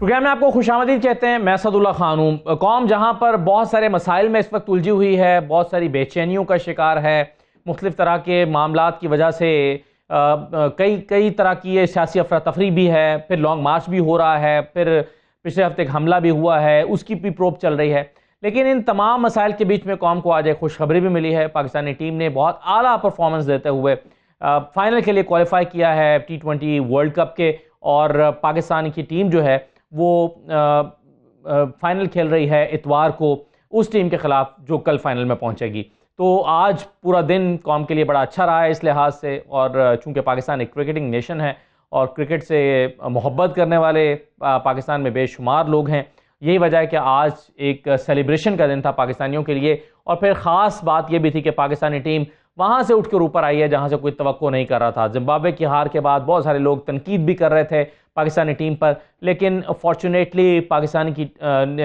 Programme میں آپ کو خوش آمدید کہتے ہیں. میں اسد اللہ خان ہوں. قوم جہاں پر بہت سارے مسائل میں اس وقت الجھی ہوئی ہے، بہت ساری بے چینیوں کا شکار ہے، مختلف طرح کے معاملات کی وجہ سے کئی طرح کی سیاسی افراتفری بھی ہے، پھر لانگ مارچ بھی ہو رہا ہے، پھر پچھلے ہفتے ایک حملہ بھی ہوا ہے، اس کی بھی پروب چل رہی ہے. لیکن ان تمام مسائل کے بیچ میں قوم کو آج ایک خوشخبری بھی ملی ہے. پاکستانی ٹیم نے بہت اعلیٰ پرفارمنس دیتے ہوئے فائنل کے لیے کوالیفائی کیا ہے T20 ورلڈ کپ کے، اور پاکستان کی ٹیم جو ہے وہ فائنل کھیل رہی ہے اتوار کو اس ٹیم کے خلاف جو کل فائنل میں پہنچے گی. تو آج پورا دن قوم کے لیے بڑا اچھا رہا ہے اس لحاظ سے، اور چونکہ پاکستان ایک کرکٹنگ نیشن ہے اور کرکٹ سے محبت کرنے والے پاکستان میں بے شمار لوگ ہیں، یہی وجہ ہے کہ آج ایک سیلیبریشن کا دن تھا پاکستانیوں کے لیے. اور پھر خاص بات یہ بھی تھی کہ پاکستانی ٹیم وہاں سے اٹھ کر اوپر آئی ہے جہاں سے کوئی توقع نہیں کر رہا تھا. زمبابوے کی ہار کے بعد بہت سارے لوگ تنقید بھی کر رہے تھے پاکستانی ٹیم پر، لیکن فارچونیٹلی پاکستان کی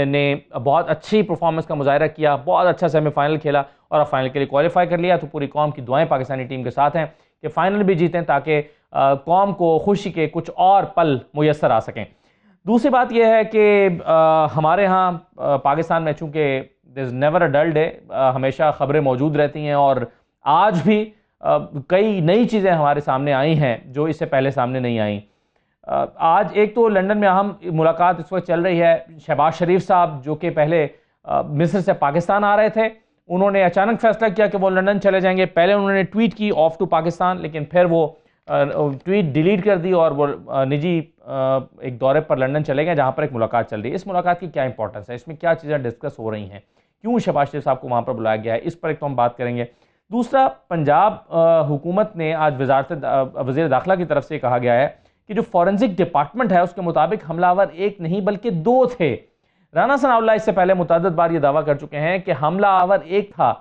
نے بہت اچھی پرفارمنس کا مظاہرہ کیا، بہت اچھا سیمی فائنل کھیلا اور اب فائنل کے لیے کوالیفائی کر لیا. تو پوری قوم کی دعائیں پاکستانی ٹیم کے ساتھ ہیں کہ فائنل بھی جیتیں تاکہ قوم کو خوشی کے کچھ اور پل میسر آ سکیں. دوسری بات یہ ہے کہ ہمارے ہاں پاکستان میں چونکہ دیر is never a Dal day, ہمیشہ خبریں موجود رہتی ہیں، اور آج بھی کئی نئی چیزیں ہمارے سامنے آئی ہیں جو اس سے پہلے سامنے نہیں آئیں. آج ایک تو لندن میں اہم ملاقات اس وقت چل رہی ہے. شہباز شریف صاحب جو کہ پہلے مصر سے پاکستان آ رہے تھے، انہوں نے اچانک فیصلہ کیا کہ وہ لندن چلے جائیں گے. پہلے انہوں نے ٹویٹ کی آف ٹو پاکستان، لیکن پھر وہ ٹویٹ ڈیلیٹ کر دی اور وہ نجی ایک دورے پر لندن چلے گئے جہاں پر ایک ملاقات چل رہی ہے. اس ملاقات کی کیا امپورٹنس ہے، اس میں کیا چیزیں ڈسکس ہو رہی ہیں، کیوں شہباز شریف صاحب کو وہاں پر بلایا گیا ہے، اس پر ایک تو ہم بات کریں گے. دوسرا، پنجاب حکومت نے آج وزیر داخلہ کی طرف سے کہا گیا ہے کہ جو فورنزک ڈپارٹمنٹ ہے اس کے مطابق حملہ آور ایک نہیں بلکہ دو تھے. رانا ثناء اللہ اس سے پہلے متعدد بار یہ دعویٰ کر چکے ہیں کہ حملہ آور ایک تھا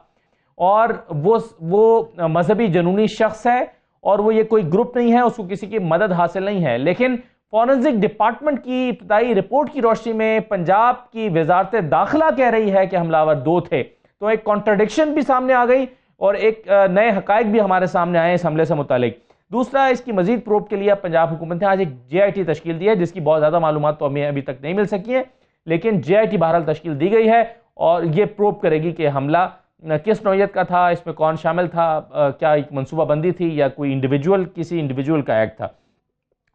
اور وہ مذہبی جنونی شخص ہے اور وہ یہ کوئی گروپ نہیں ہے، اس کو کسی کی مدد حاصل نہیں ہے. لیکن فورنزک ڈپارٹمنٹ کی ابتدائی رپورٹ کی روشنی میں پنجاب کی وزارت داخلہ کہہ رہی ہے کہ حملہ آور دو تھے. تو ایک کانٹرڈکشن بھی سامنے آ گئی اور ایک نئے حقائق بھی ہمارے سامنے آئے اس حملے سے متعلق. دوسرا، اس کی مزید پروب کے لیے پنجاب حکومت نے آج ایک JIT تشکیل دی ہے جس کی بہت زیادہ معلومات تو ہمیں ابھی تک نہیں مل سکی ہیں، لیکن JIT بہرحال تشکیل دی گئی ہے اور یہ پروب کرے گی کہ حملہ کس نوعیت کا تھا، اس میں کون شامل تھا، کیا ایک منصوبہ بندی تھی یا کوئی کسی انڈیویجول کا ایکٹ تھا.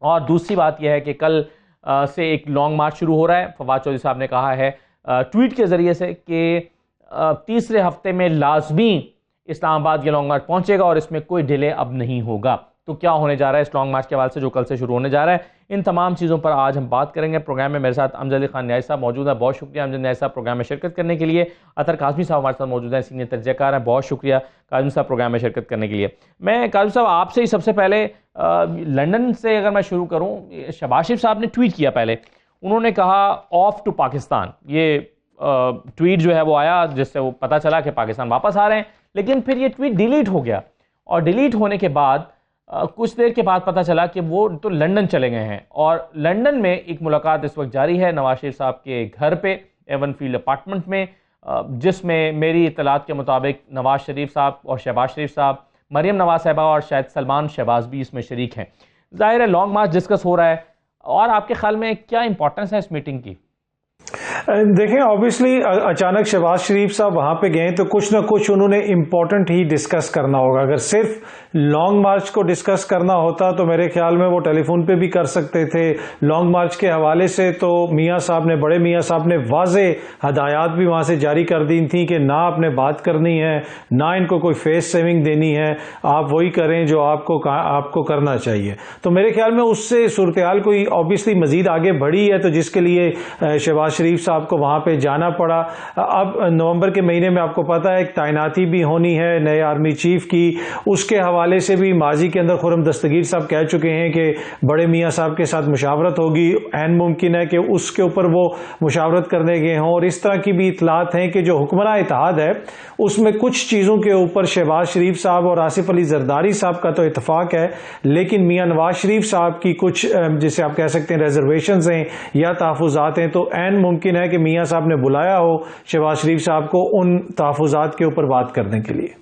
اور دوسری بات یہ ہے کہ کل سے ایک لانگ مارچ شروع ہو رہا ہے. فواد چودھری صاحب نے کہا ہے ٹویٹ کے ذریعے سے کہ تیسرے ہفتے میں لازمی اسلام آباد یہ لانگ مارچ پہنچے گا اور اس میں کوئی ڈیلے اب نہیں ہوگا. تو کیا ہونے جا رہا ہے اس لانگ مارچ کے حوالے سے جو کل سے شروع ہونے جا رہا ہے، ان تمام چیزوں پر آج ہم بات کریں گے. پروگرام میں میرے ساتھ امجد علی خان نیازی صاحب موجود ہیں، بہت شکریہ امجد نیازی صاحب پروگرام میں شرکت کرنے کے لیے. اطہر کاظمی صاحب ہمارے ساتھ موجود ہیں، سینئر تجزیہ کار ہیں، بہت شکریہ کاظمی صاحب پروگرام میں شرکت کرنے کے لیے. میں کاظمی صاحب آپ سے ہی سب سے پہلے لندن سے اگر میں شروع کروں، شہباز شریف صاحب نے ٹویٹ کیا، پہلے انہوں نے کہا آف ٹو پاکستان. یہ ٹویٹ جو ہے وہ آیا جس سے وہ پتہ چلا کہ پاکستان واپس آ رہے ہیں، لیکن پھر یہ ٹویٹ ڈیلیٹ ہو گیا اور ڈیلیٹ ہونے کے بعد کچھ دیر کے بعد پتہ چلا کہ وہ تو لندن چلے گئے ہیں. اور لندن میں ایک ملاقات اس وقت جاری ہے نواز شریف صاحب کے گھر پہ ایون فیلڈ اپارٹمنٹ میں، جس میں میری اطلاعات کے مطابق نواز شریف صاحب اور شہباز شریف صاحب، مریم نواز صاحبہ اور شاید سلمان شہباز بھی اس میں شریک ہیں. ظاہر ہے لانگ مارچ ڈسکس ہو رہا ہے، اور آپ کے خیال میں کیا امپورٹنس ہے اس میٹنگ کی؟ دیکھیں آبویسلی اچانک شہباز شریف صاحب وہاں پہ گئے تو کچھ نہ کچھ انہوں نے امپورٹنٹ ہی ڈسکس کرنا ہوگا. اگر صرف لانگ مارچ کو ڈسکس کرنا ہوتا تو میرے خیال میں وہ ٹیلی فون پہ بھی کر سکتے تھے. لانگ مارچ کے حوالے سے تو بڑے میاں صاحب نے واضح ہدایات بھی وہاں سے جاری کر دی تھیں کہ نہ آپ نے بات کرنی ہے، نہ ان کو کوئی فیس سیونگ دینی ہے، آپ وہی کریں جو آپ کو کرنا چاہیے. تو میرے خیال میں اس سے صورتحال کوئی آبویسلی مزید آگے بڑھی ہے، تو جس کے لیے شہباز شریف صاحب کو وہاں پہ جانا پڑا. اب نومبر کے مہینے میں آپ کو پتا ہے ایک تعیناتی بھی ہونی ہے نئے آرمی چیف کی. اس کے حوالے سے بھی ماضی کے اندر خرم دستگیر صاحب کہہ چکے ہیں کہ بڑے میاں صاحب کے ساتھ مشاورت ہوگی، عین ممکن ہے کہ اس کے اوپر وہ مشاورت کرنے گئے ہوں. اور اس طرح کی بھی اطلاعات ہیں کہ جو حکمراں اتحاد ہے اس میں کچھ چیزوں کے اوپر شہباز شریف صاحب اور آصف علی زرداری صاحب کا تو اتفاق ہے، لیکن میاں نواز شریف صاحب کی کچھ جسے آپ کہہ سکتے ہیں ریزرویشنز ہیں یا تحفظات ہیں. تو عین ممکن ہے کہ میاں صاحب نے بلایا ہو شہباز شریف صاحب کو ان تحفظات کے اوپر بات کرنے کے لیے.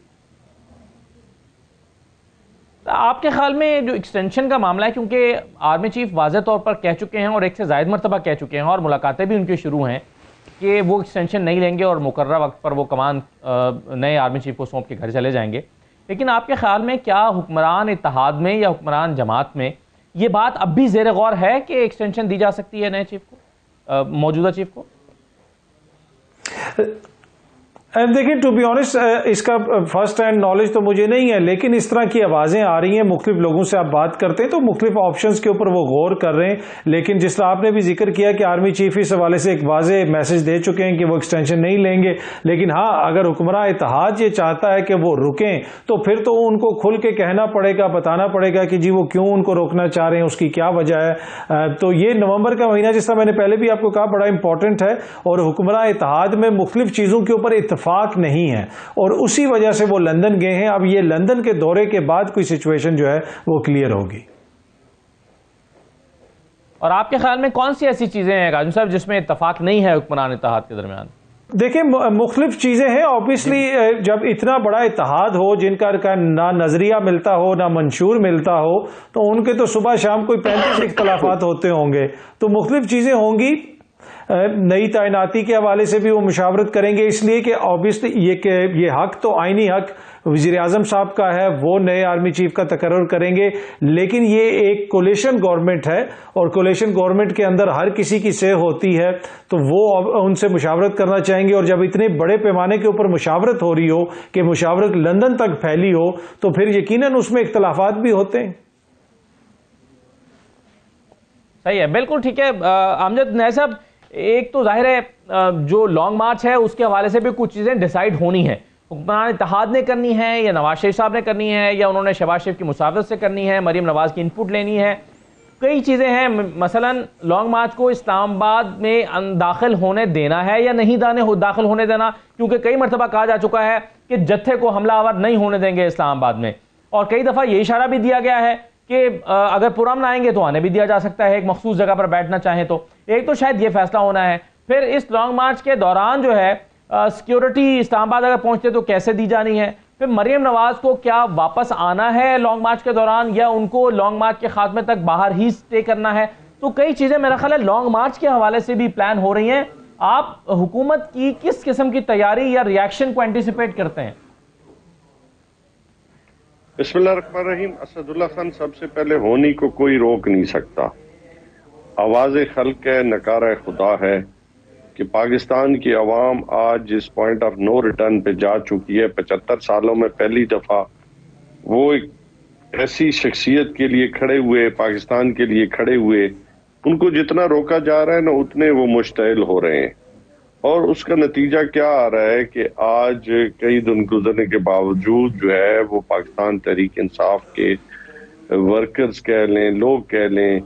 آپ کے خیال میں جو ایکسٹینشن کا معاملہ ہے، کیونکہ آرمی چیف واضح طور پر کہہ چکے ہیں اور ایک سے زائد مرتبہ کہہ چکے ہیں اور ملاقاتیں بھی ان کی شروع ہیں کہ وہ ایکسٹینشن نہیں لیں گے اور مقررہ وقت پر وہ کمان نئے آرمی چیف کو سونپ کے گھر چلے جائیں گے، لیکن آپ کے خیال میں کیا حکمران اتحاد میں یا حکمران جماعت میں یہ بات اب بھی زیر غور ہے کہ ایکسٹینشن دی جا سکتی ہے نئے چیف کو، موجودہ چیف کو؟ دیکھیں ٹو بی آنیسٹ اس کا فرسٹ ہینڈ نالج تو مجھے نہیں ہے، لیکن اس طرح کی آوازیں آ رہی ہیں، مختلف لوگوں سے آپ بات کرتے ہیں تو مختلف آپشنز کے اوپر وہ غور کر رہے ہیں، لیکن جس طرح آپ نے بھی ذکر کیا کہ آرمی چیف اس حوالے سے ایک واضح میسج دے چکے ہیں کہ وہ ایکسٹینشن نہیں لیں گے، لیکن ہاں اگر حکمراں اتحاد یہ چاہتا ہے کہ وہ رکیں تو پھر تو ان کو کھل کے کہنا پڑے گا، بتانا پڑے گا کہ جی وہ کیوں ان کو روکنا چاہ رہے ہیں، اس کی کیا وجہ ہے۔ تو یہ نومبر کا مہینہ جس طرح میں نے پہلے بھی آپ کو کہا بڑا امپورٹنٹ ہے، اور حکمراں اتحاد میں مختلف چیزوں کے اوپر اتفاق نہیں ہے اور اسی وجہ سے وہ لندن گئے ہیں۔ اب یہ لندن کے دورے کے بعد کوئی سچویشن جو ہے وہ کلیئر ہوگی۔ اور آپ کے خیال میں کون سی ایسی چیزیں ہیں قاسم صاحب جس میں اتفاق نہیں ہے حکمران اتحاد کے درمیان؟ دیکھیں مختلف چیزیں ہیں، آبویسلی جب اتنا بڑا اتحاد ہو جن کا نہ نظریہ ملتا ہو نہ منشور ملتا ہو تو ان کے تو صبح شام کوئی 35 اختلافات ہوتے ہوں گے، تو مختلف چیزیں ہوں گی۔ نئی تعیناتی کے حوالے سے بھی وہ مشاورت کریں گے، اس لیے کہ آبویسلی یہ حق تو آئینی حق وزیر اعظم صاحب کا ہے، وہ نئے آرمی چیف کا تقرر کریں گے، لیکن یہ ایک کولیشن گورنمنٹ ہے اور کولیشن گورنمنٹ کے اندر ہر کسی کی سے ہوتی ہے، تو وہ ان سے مشاورت کرنا چاہیں گے، اور جب اتنے بڑے پیمانے کے اوپر مشاورت ہو رہی ہو کہ مشاورت لندن تک پھیلی ہو تو پھر یقیناً اس میں اختلافات بھی ہوتے ہیں۔ صحیح ہے، بالکل ٹھیک ہے۔ امجد نائب صاحب، ایک تو ظاہر ہے جو لانگ مارچ ہے اس کے حوالے سے بھی کچھ چیزیں ڈیسائیڈ ہونی ہیں، حکمران اتحاد نے کرنی ہے یا نواز شریف صاحب نے کرنی ہے یا انہوں نے شہباز شریف کی مساعدت سے کرنی ہے، مریم نواز کی انپٹ لینی ہے، کئی چیزیں ہیں۔ مثلا لانگ مارچ کو اسلام آباد میں داخل ہونے دینا ہے یا نہیں داخل ہونے دینا، کیونکہ کئی مرتبہ کہا جا چکا ہے کہ جتھے کو حملہ آور نہیں ہونے دیں گے اسلام آباد میں، اور کئی دفعہ یہ اشارہ بھی دیا گیا ہے کہ اگر پرامن آئیں گے تو آنے بھی دیا جا سکتا ہے ایک مخصوص جگہ پر بیٹھنا چاہیں تو۔ ایک تو شاید یہ فیصلہ ہونا ہے، پھر اس لانگ مارچ کے دوران جو ہے سیکیورٹی اسلام آباد اگر پہنچتے تو کیسے دی جانی ہے، پھر مریم نواز کو کیا واپس آنا ہے لانگ مارچ کے دوران یا ان کو لانگ مارچ کے خاتمے تک باہر ہی سٹے کرنا ہے، تو کئی چیزیں میرا خیال ہے لانگ مارچ کے حوالے سے بھی پلان ہو رہی ہیں۔ آپ حکومت کی کس قسم کی تیاری یا ریاکشن کو اینٹیسپیٹ کرتے ہیں؟ بسم اللہ الرحمن الرحیم۔ اسد اللہ خان، سب سے پہلے ہونی کو کوئی روک نہیں سکتا، آواز خلق ہے، نکارہ خدا ہے کہ پاکستان کی عوام آج جس پوائنٹ آف نو ریٹرن پہ جا چکی ہے، 75 سالوں میں پہلی دفعہ وہ ایک ایسی شخصیت کے لیے کھڑے ہوئے، پاکستان کے لیے کھڑے ہوئے، ان کو جتنا روکا جا رہا ہے نا اتنے وہ مشتعل ہو رہے ہیں، اور اس کا نتیجہ کیا آ رہا ہے کہ آج کئی دن گزرنے کے باوجود جو ہے وہ پاکستان تحریک انصاف کے ورکرز کہہ لیں، لوگ کہہ لیں،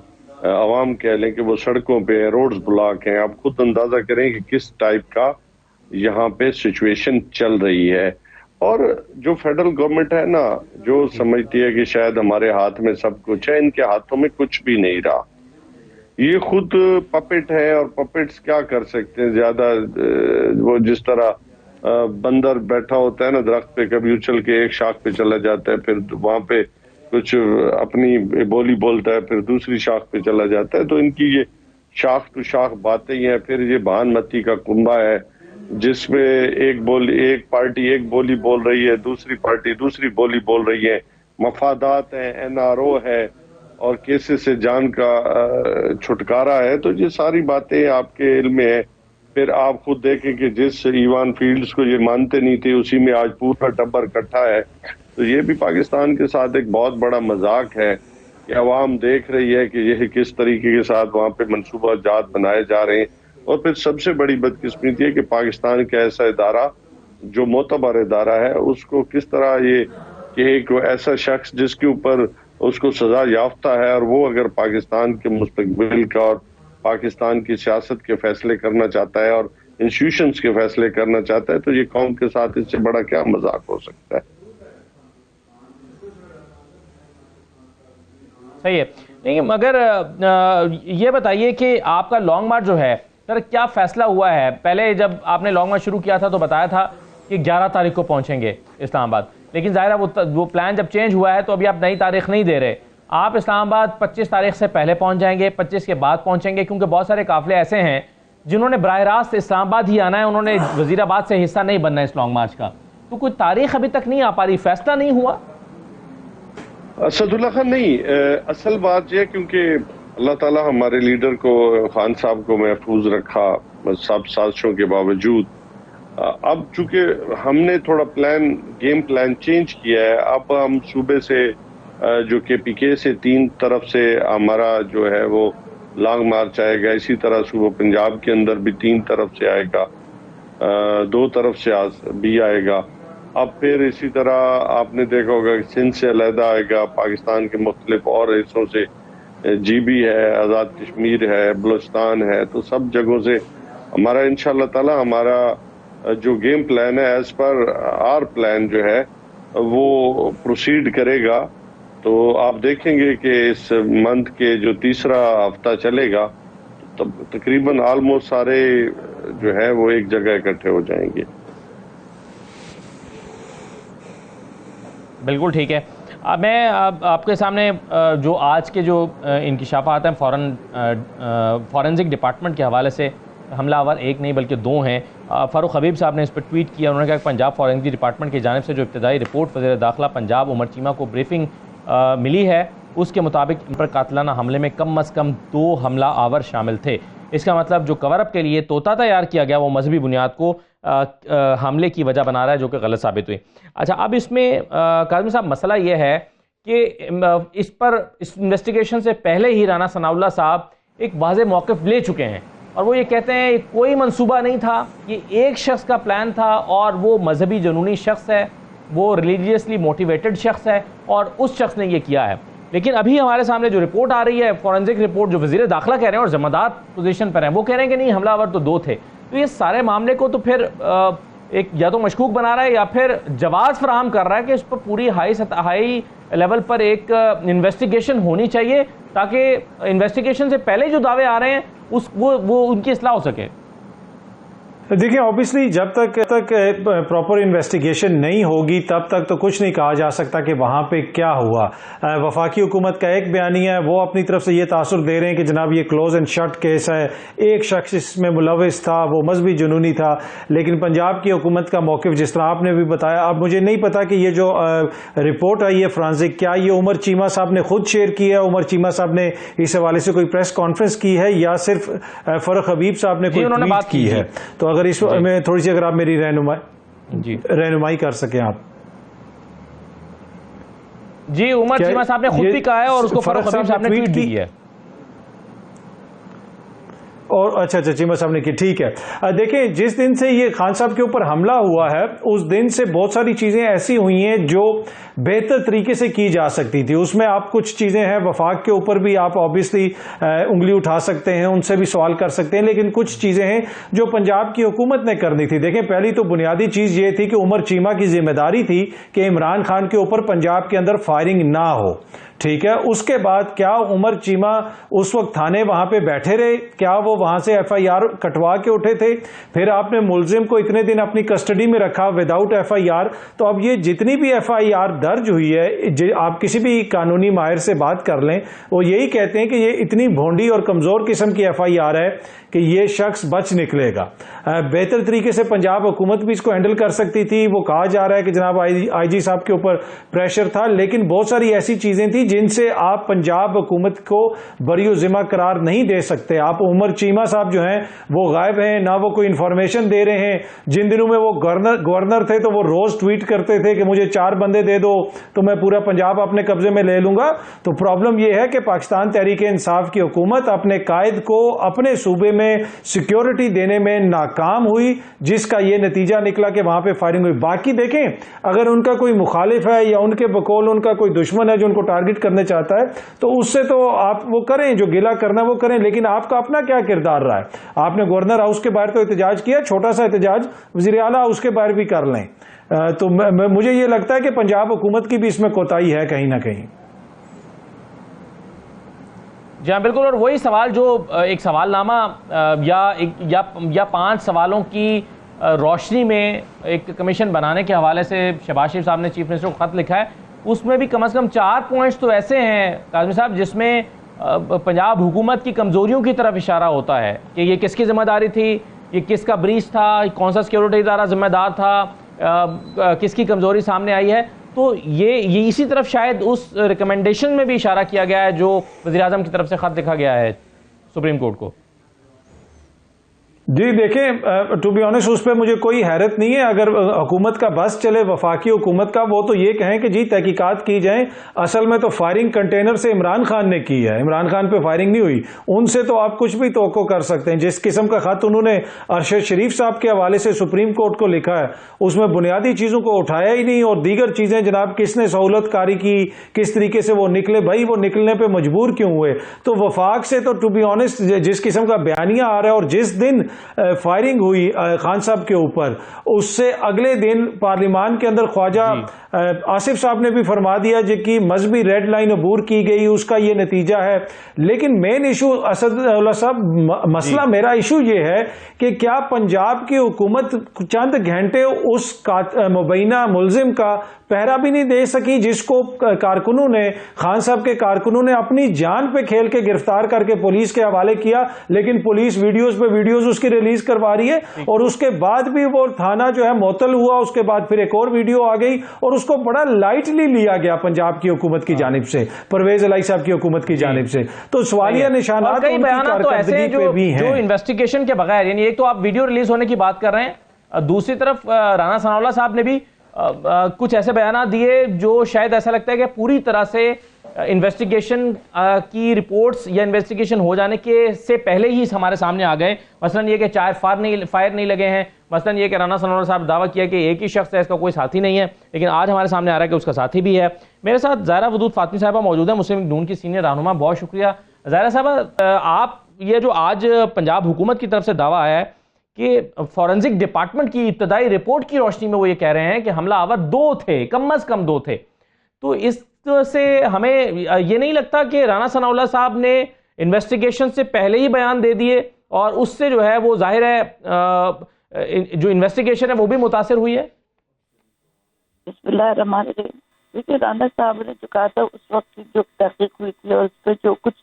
عوام کہہ لیں کہ وہ سڑکوں پہ روڈز بلاک ہیں۔ آپ خود اندازہ کریں کہ کس ٹائپ کا یہاں پہ سچویشن چل رہی ہے، اور جو فیڈرل گورنمنٹ ہے نا، جو سمجھتی ہے کہ شاید ہمارے ہاتھ میں سب کچھ ہے، ان کے ہاتھوں میں کچھ بھی نہیں رہا۔ یہ خود پپٹ ہے، اور پپٹس کیا کر سکتے ہیں زیادہ، وہ جس طرح بندر بیٹھا ہوتا ہے نا درخت پہ، کبھی اچھل کے ایک شاخ پہ چلا جاتا ہے، پھر وہاں پہ کچھ اپنی بولی بولتا ہے، پھر دوسری شاخ پہ چلا جاتا ہے، تو ان کی یہ شاخ تو شاخ باتیں ہی ہیں۔ پھر یہ بھان متی کا کنبہ ہے جس میں ایک پارٹی ایک بولی بول رہی ہے، دوسری پارٹی دوسری بولی بول رہی ہے، مفادات ہیں، NRO ہے، اور کیسز سے جان کا چھٹکارا ہے، تو یہ ساری باتیں آپ کے علم میں ہے۔ پھر آپ خود دیکھیں کہ جس ایوان فیلڈز کو یہ مانتے نہیں تھے اسی میں آج پورا ٹبر اکٹھا ہے، تو یہ بھی پاکستان کے ساتھ ایک بہت بڑا مذاق ہے کہ عوام دیکھ رہی ہے کہ یہ کس طریقے کے ساتھ وہاں پہ منصوبہ جات بنائے جا رہے ہیں۔ اور پھر سب سے بڑی بدقسمتی ہے کہ پاکستان کا ایسا ادارہ جو معتبر ادارہ ہے اس کو کس طرح یہ کہ ایک ایسا شخص جس کے اوپر اس کو سزا یافتہ ہے، اور وہ اگر پاکستان کے مستقبل کا اور پاکستان کی سیاست کے فیصلے کرنا چاہتا ہے اور انسٹیٹیوشنز کے فیصلے کرنا چاہتا ہے، تو یہ قوم کے ساتھ اس سے بڑا کیا مذاق ہو سکتا ہے؟ صحیح ہے، لیکن مگر یہ بتائیے کہ آپ کا لانگ مارچ جو ہے سر کیا فیصلہ ہوا ہے؟ پہلے جب آپ نے لانگ مارچ شروع کیا تھا تو بتایا تھا کہ 11 تاریخ کو پہنچیں گے اسلام آباد، لیکن ظاہر ہے وہ پلان جب چینج ہوا ہے تو ابھی آپ نئی تاریخ نہیں دے رہے. آپ اسلام آباد 25 تاریخ سے پہلے پہنچ جائیں گے, 25 کے بعد پہنچیں گے, کیونکہ بہت سارے قافلے ایسے ہیں جنہوں نے براہ راست اسلام آباد ہی آنا ہے, انہوں نے وزیر آباد سے حصہ نہیں بننا ہے اس لانگ مارچ کا. تو کوئی تاریخ ابھی تک نہیں آ پا رہی, فیصلہ نہیں ہوا. اسد اللہ خان نہیں, اصل بات یہ کیونکہ اللہ تعالیٰ ہمارے لیڈر کو, خان صاحب کو محفوظ رکھا سب سازشوں کے باوجود. اب چونکہ ہم نے تھوڑا گیم پلان چینج کیا ہے, اب ہم صوبے سے جو کے پی کے سے 3 طرف سے ہمارا جو ہے وہ لانگ مارچ آئے گا, اسی طرح صوبہ پنجاب کے اندر بھی 3 طرف سے آئے گا, 2 طرف سے بھی آئے گا. اب پھر اسی طرح آپ نے دیکھا ہوگا کہ سندھ سے علیحدہ آئے گا, پاکستان کے مختلف اور حصوں سے جی بی ہے, آزاد کشمیر ہے, بلوچستان ہے, تو سب جگہوں سے ہمارا انشاءاللہ تعالی ہمارا جو گیم پلان ہے ایز پر آر پلان جو ہے وہ پروسیڈ کرے گا. تو آپ دیکھیں گے کہ اس منتھ کے جو 3را ہفتہ چلے گا تقریباً آلموسٹ سارے جو ہے وہ ایک جگہ اکٹھے ہو جائیں گے. بالکل ٹھیک ہے. اب میں آپ کے سامنے جو آج کے جو انکشافات ہیں فورنزک ڈپارٹمنٹ کے حوالے سے, حملہ آور ایک نہیں بلکہ 2 ہیں. فاروق حبیب صاحب نے اس پر ٹویٹ کیا, انہوں نے کہا کہ پنجاب فورنزک ڈپارٹمنٹ کی جانب سے جو ابتدائی رپورٹ وزیر داخلہ پنجاب عمر چیمہ کو بریفنگ ملی ہے اس کے مطابق ان پر قاتلانہ حملے میں کم از کم 2 حملہ آور شامل تھے. اس کا مطلب جو کور اپ کے لیے طوطا تیار کیا گیا وہ مذہبی بنیاد کو حملے کی وجہ بنا رہا ہے, جو کہ غلط ثابت ہوئی. اچھا, اب اس میں کاظمی صاحب مسئلہ یہ ہے کہ اس انویسٹیگیشن سے پہلے ہی رانا ثناء اللہ صاحب ایک واضح موقف لے چکے ہیں, اور وہ یہ کہتے ہیں کوئی منصوبہ نہیں تھا, یہ ایک شخص کا پلان تھا, اور وہ مذہبی جنونی شخص ہے, وہ ریلیجیسلی موٹیویٹڈ شخص ہے, اور اس شخص نے یہ کیا ہے. لیکن ابھی ہمارے سامنے جو رپورٹ آ رہی ہے, فورنزک رپورٹ, جو وزیر داخلہ کہہ رہے ہیں اور ذمہ دار پوزیشن پر ہیں, وہ کہہ رہے ہیں کہ نہیں حملہ آور تو 2 تھے. تو یہ سارے معاملے کو تو پھر ایک یا تو مشکوک بنا رہا ہے یا پھر جواز فراہم کر رہا ہے کہ اس پر پوری ہائی لیول پر ایک انویسٹیگیشن ہونی چاہیے, تاکہ انویسٹیگیشن سے پہلے جو دعوے آ رہے ہیں وہ ان کی اصلاح ہو سکے. دیکھیں obviously جب تک پراپر انویسٹیگیشن نہیں ہوگی تب تک تو کچھ نہیں کہا جا سکتا کہ وہاں پہ کیا ہوا. وفاقی حکومت کا ایک بیانیہ ہے, وہ اپنی طرف سے یہ تاثر دے رہے ہیں کہ جناب یہ کلوز اینڈ شٹ کیس ہے, ایک شخص اس میں ملوث تھا, وہ مذہبی جنونی تھا. لیکن پنجاب کی حکومت کا موقف جس طرح آپ نے بھی بتایا, اب مجھے نہیں پتا کہ یہ جو رپورٹ آئی ہے فرانزک, کیا یہ عمر چیمہ صاحب نے خود شیئر کی ہے, عمر چیمہ صاحب نے اس حوالے سے کوئی پریس کانفرنس کی ہے, یا صرف فاروق حبیب صاحب نے کوئی ٹویٹ کی ہے. تو اگر اس میں تھوڑی سی اگر آپ میری رہنمائی کر سکیں آپ. جی, عمر چیمہ صاحب نے خود بھی کہا ہے اور اس کو فاروق حبیب صاحب نے ٹویٹ کی ہے. اور اچھا چیمہ صاحب نے کی, ٹھیک ہے. دیکھیں جس دن سے یہ خان صاحب کے اوپر حملہ ہوا ہے اس دن سے بہت ساری چیزیں ایسی ہوئی ہیں جو بہتر طریقے سے کی جا سکتی تھی. اس میں آپ کچھ چیزیں ہیں وفاق کے اوپر بھی آپ obviously انگلی اٹھا سکتے ہیں, ان سے بھی سوال کر سکتے ہیں, لیکن کچھ چیزیں ہیں جو پنجاب کی حکومت نے کرنی تھی. دیکھیں پہلی تو بنیادی چیز یہ تھی کہ عمر چیمہ کی ذمہ داری تھی کہ عمران خان کے اوپر پنجاب کے اندر فائرنگ نہ ہو, ٹھیک ہے. اس کے بعد کیا عمر چیمہ اس وقت تھانے وہاں پہ بیٹھے رہے, کیا وہ وہاں سے ایف آئی آر کٹوا کے اٹھے تھے؟ پھر آپ نے ملزم کو اتنے دن اپنی کسٹڈی میں رکھا وداؤٹ ایف آئی آر. تو اب یہ جتنی بھی ایف آئی آر درج ہوئی ہے, آپ کسی بھی قانونی ماہر سے بات کر لیں, وہ یہی کہتے ہیں کہ یہ اتنی بھونڈی اور کمزور قسم کی ایف آئی آر ہے کہ یہ شخص بچ نکلے گا. بہتر طریقے سے پنجاب حکومت بھی اس کو ہینڈل کر سکتی تھی. وہ کہا جا رہا ہے کہ جناب آئی جی صاحب کے اوپر پریشر تھا, لیکن بہت ساری ایسی چیزیں تھیں جن سے آپ پنجاب حکومت کو بری و ذمہ قرار نہیں دے سکتے. آپ عمر چیمہ صاحب جو ہیں وہ غائب ہیں, نہ وہ کوئی انفارمیشن دے رہے ہیں. جن دنوں میں وہ گورنر تھے تو وہ روز ٹویٹ کرتے تھے کہ مجھے 4 بندے دے دو تو میں پورا پنجاب اپنے قبضے میں لے لوں گا. تو پرابلم یہ ہے کہ پاکستان تحریک انصاف کی حکومت اپنے قائد کو اپنے صوبے میں سیکیورٹی دینے میں ناکام ہوئی, جس کا یہ نتیجہ نکلا کہ وہاں پہ فائرنگ ہوئی. باقی دیکھیں اگر ان کا کوئی مخالف ہے یا ان کے بقول ان کا کوئی دشمن ہے جو ان کو ٹارگٹ کرنے چاہتا ہے تو اس سے تو آپ وہ کریں, جو گلہ کرنا وہ کریں, لیکن آپ کا اپنا کیا کردار رہا ہے؟ آپ نے گورنر ہاؤس کے باہر تو احتجاج کیا, چھوٹا سا احتجاج وزیر اعلیٰ ہاؤس کے باہر بھی کر لیں. تو مجھے یہ لگتا ہے کہ پنجاب حکومت کی بھی اس میں کوتاہی ہے کہیں نہ کہیں. جی ہاں بالکل, اور وہی سوال جو ایک سوال نامہ یا 5 سوالوں کی روشنی میں ایک کمیشن بنانے کے حوالے سے شہباز شریف صاحب نے چیف منسٹر کو خط لکھا ہے، اس میں بھی کم از کم 4 پوائنٹس تو ایسے ہیں کاظمی صاحب جس میں پنجاب حکومت کی کمزوریوں کی طرف اشارہ ہوتا ہے کہ یہ کس کی ذمہ داری تھی، یہ کس کا بریچ تھا، کون سا سیکیورٹی ادارہ ذمہ دار تھا، کس کی کمزوری سامنے آئی ہے. تو یہ اسی طرف شاید اس ریکمنڈیشن میں بھی اشارہ کیا گیا ہے جو وزیر اعظم کی طرف سے خط لکھا گیا ہے سپریم کورٹ کو. جی دیکھیں ٹو بی آنیسٹ اس پہ مجھے کوئی حیرت نہیں ہے. اگر حکومت کا بس چلے وفاقی حکومت کا، وہ تو یہ کہیں کہ جی تحقیقات کی جائیں. اصل میں تو فائرنگ کنٹینر سے عمران خان نے کی ہے، عمران خان پہ فائرنگ نہیں ہوئی. ان سے تو آپ کچھ بھی توقع کر سکتے ہیں. جس قسم کا خط انہوں نے ارشد شریف صاحب کے حوالے سے سپریم کورٹ کو لکھا ہے اس میں بنیادی چیزوں کو اٹھایا ہی نہیں، اور دیگر چیزیں جناب کس نے سہولت کاری کی، کس طریقے سے وہ نکلے. بھائی وہ نکلنے پہ مجبور کیوں ہوئے؟ تو وفاق سے تو ٹو بی آنیسٹ جس قسم کا بیانیہ آ رہا ہے، اور جس دن فائرنگ ہوئی خان صاحب کے اوپر، اس سے اگلے دن پارلیمان کے اندر خواجہ آصف صاحب نے بھی فرما دیا کہ مذہبی ریڈ لائن عبور کی گئی، اس کا یہ نتیجہ ہے. لیکن مین ایشو اسد اللہ صاحب، مسئلہ میرا ایشو یہ ہے کہ کیا پنجاب کی حکومت چند گھنٹے اس مبینہ ملزم کا پہرا بھی نہیں دے سکی جس کو کارکنوں نے، خان صاحب کے کارکنوں نے اپنی جان پہ کھیل کے گرفتار کر کے پولیس کے حوالے کیا، لیکن پولیس ویڈیوز پہ ویڈیوز اس کی ریلیز کروا رہی ہے، اور اس کے بعد بھی وہ تھانہ جو ہے معطل ہوا. اس کے بعد پھر ایک اور ویڈیو آ گئی اور اس کو بڑا لائٹلی لیا گیا پنجاب کی حکومت کی جانب سے، پرویز الہی صاحب کی حکومت کی جانب سے. تو سوالیہ نشانات کئی بیانات تو ایسے ہیں جو انویسٹیگیشن کے بغیر، یعنی ایک تو آپ ویڈیو ریلیز ہونے کی بات کر رہے ہیں، دوسری طرف رانا ثناء اللہ صاحب نے بھی کچھ ایسے بیانات دیے جو شاید ایسا لگتا ہے کہ پوری طرح سے انویسٹیگیشن کی رپورٹس یا انویسٹیگیشن ہو جانے کے سے پہلے ہی ہمارے سامنے آ گئے. مثلا یہ کہ فائر نہیں لگے ہیں، مثلا یہ کہ رانا ثناء اللہ صاحب دعویٰ کیا کہ ایک ہی شخص ہے، اس کا کوئی ساتھی نہیں ہے، لیکن آج ہمارے سامنے آ رہا ہے کہ اس کا ساتھی بھی ہے. میرے ساتھ زائرہ ودود فاطمی صاحبہ موجود ہیں، مسلم لیگ نون کی سینئر رہنما. بہت شکریہ زائرہ صاحبہ. آپ یہ جو آج پنجاب حکومت کی طرف سے دعویٰ آیا ہے کہ فورنزک ڈپارٹمنٹ کی ابتدائی رپورٹ کی روشنی میں وہ یہ کہہ رہے ہیں کہ حملہ آور 2 تھے، کم از کم 2 تھے، تو اس سے ہمیں یہ نہیں لگتا کہ رانا ثناء اللہ صاحب نے انویسٹیگیشن سے پہلے ہی بیان دے دیے اور اس سے جو ہے وہ ظاہر ہے جو انویسٹیگیشن ہے وہ بھی متاثر ہوئی ہے؟ بسم اللہ الرحمن الرحیم. دیکھیے رانا صاحب نے جو کہا تھا اس وقت جو تحقیق ہوئی تھی اور اس پہ جو کچھ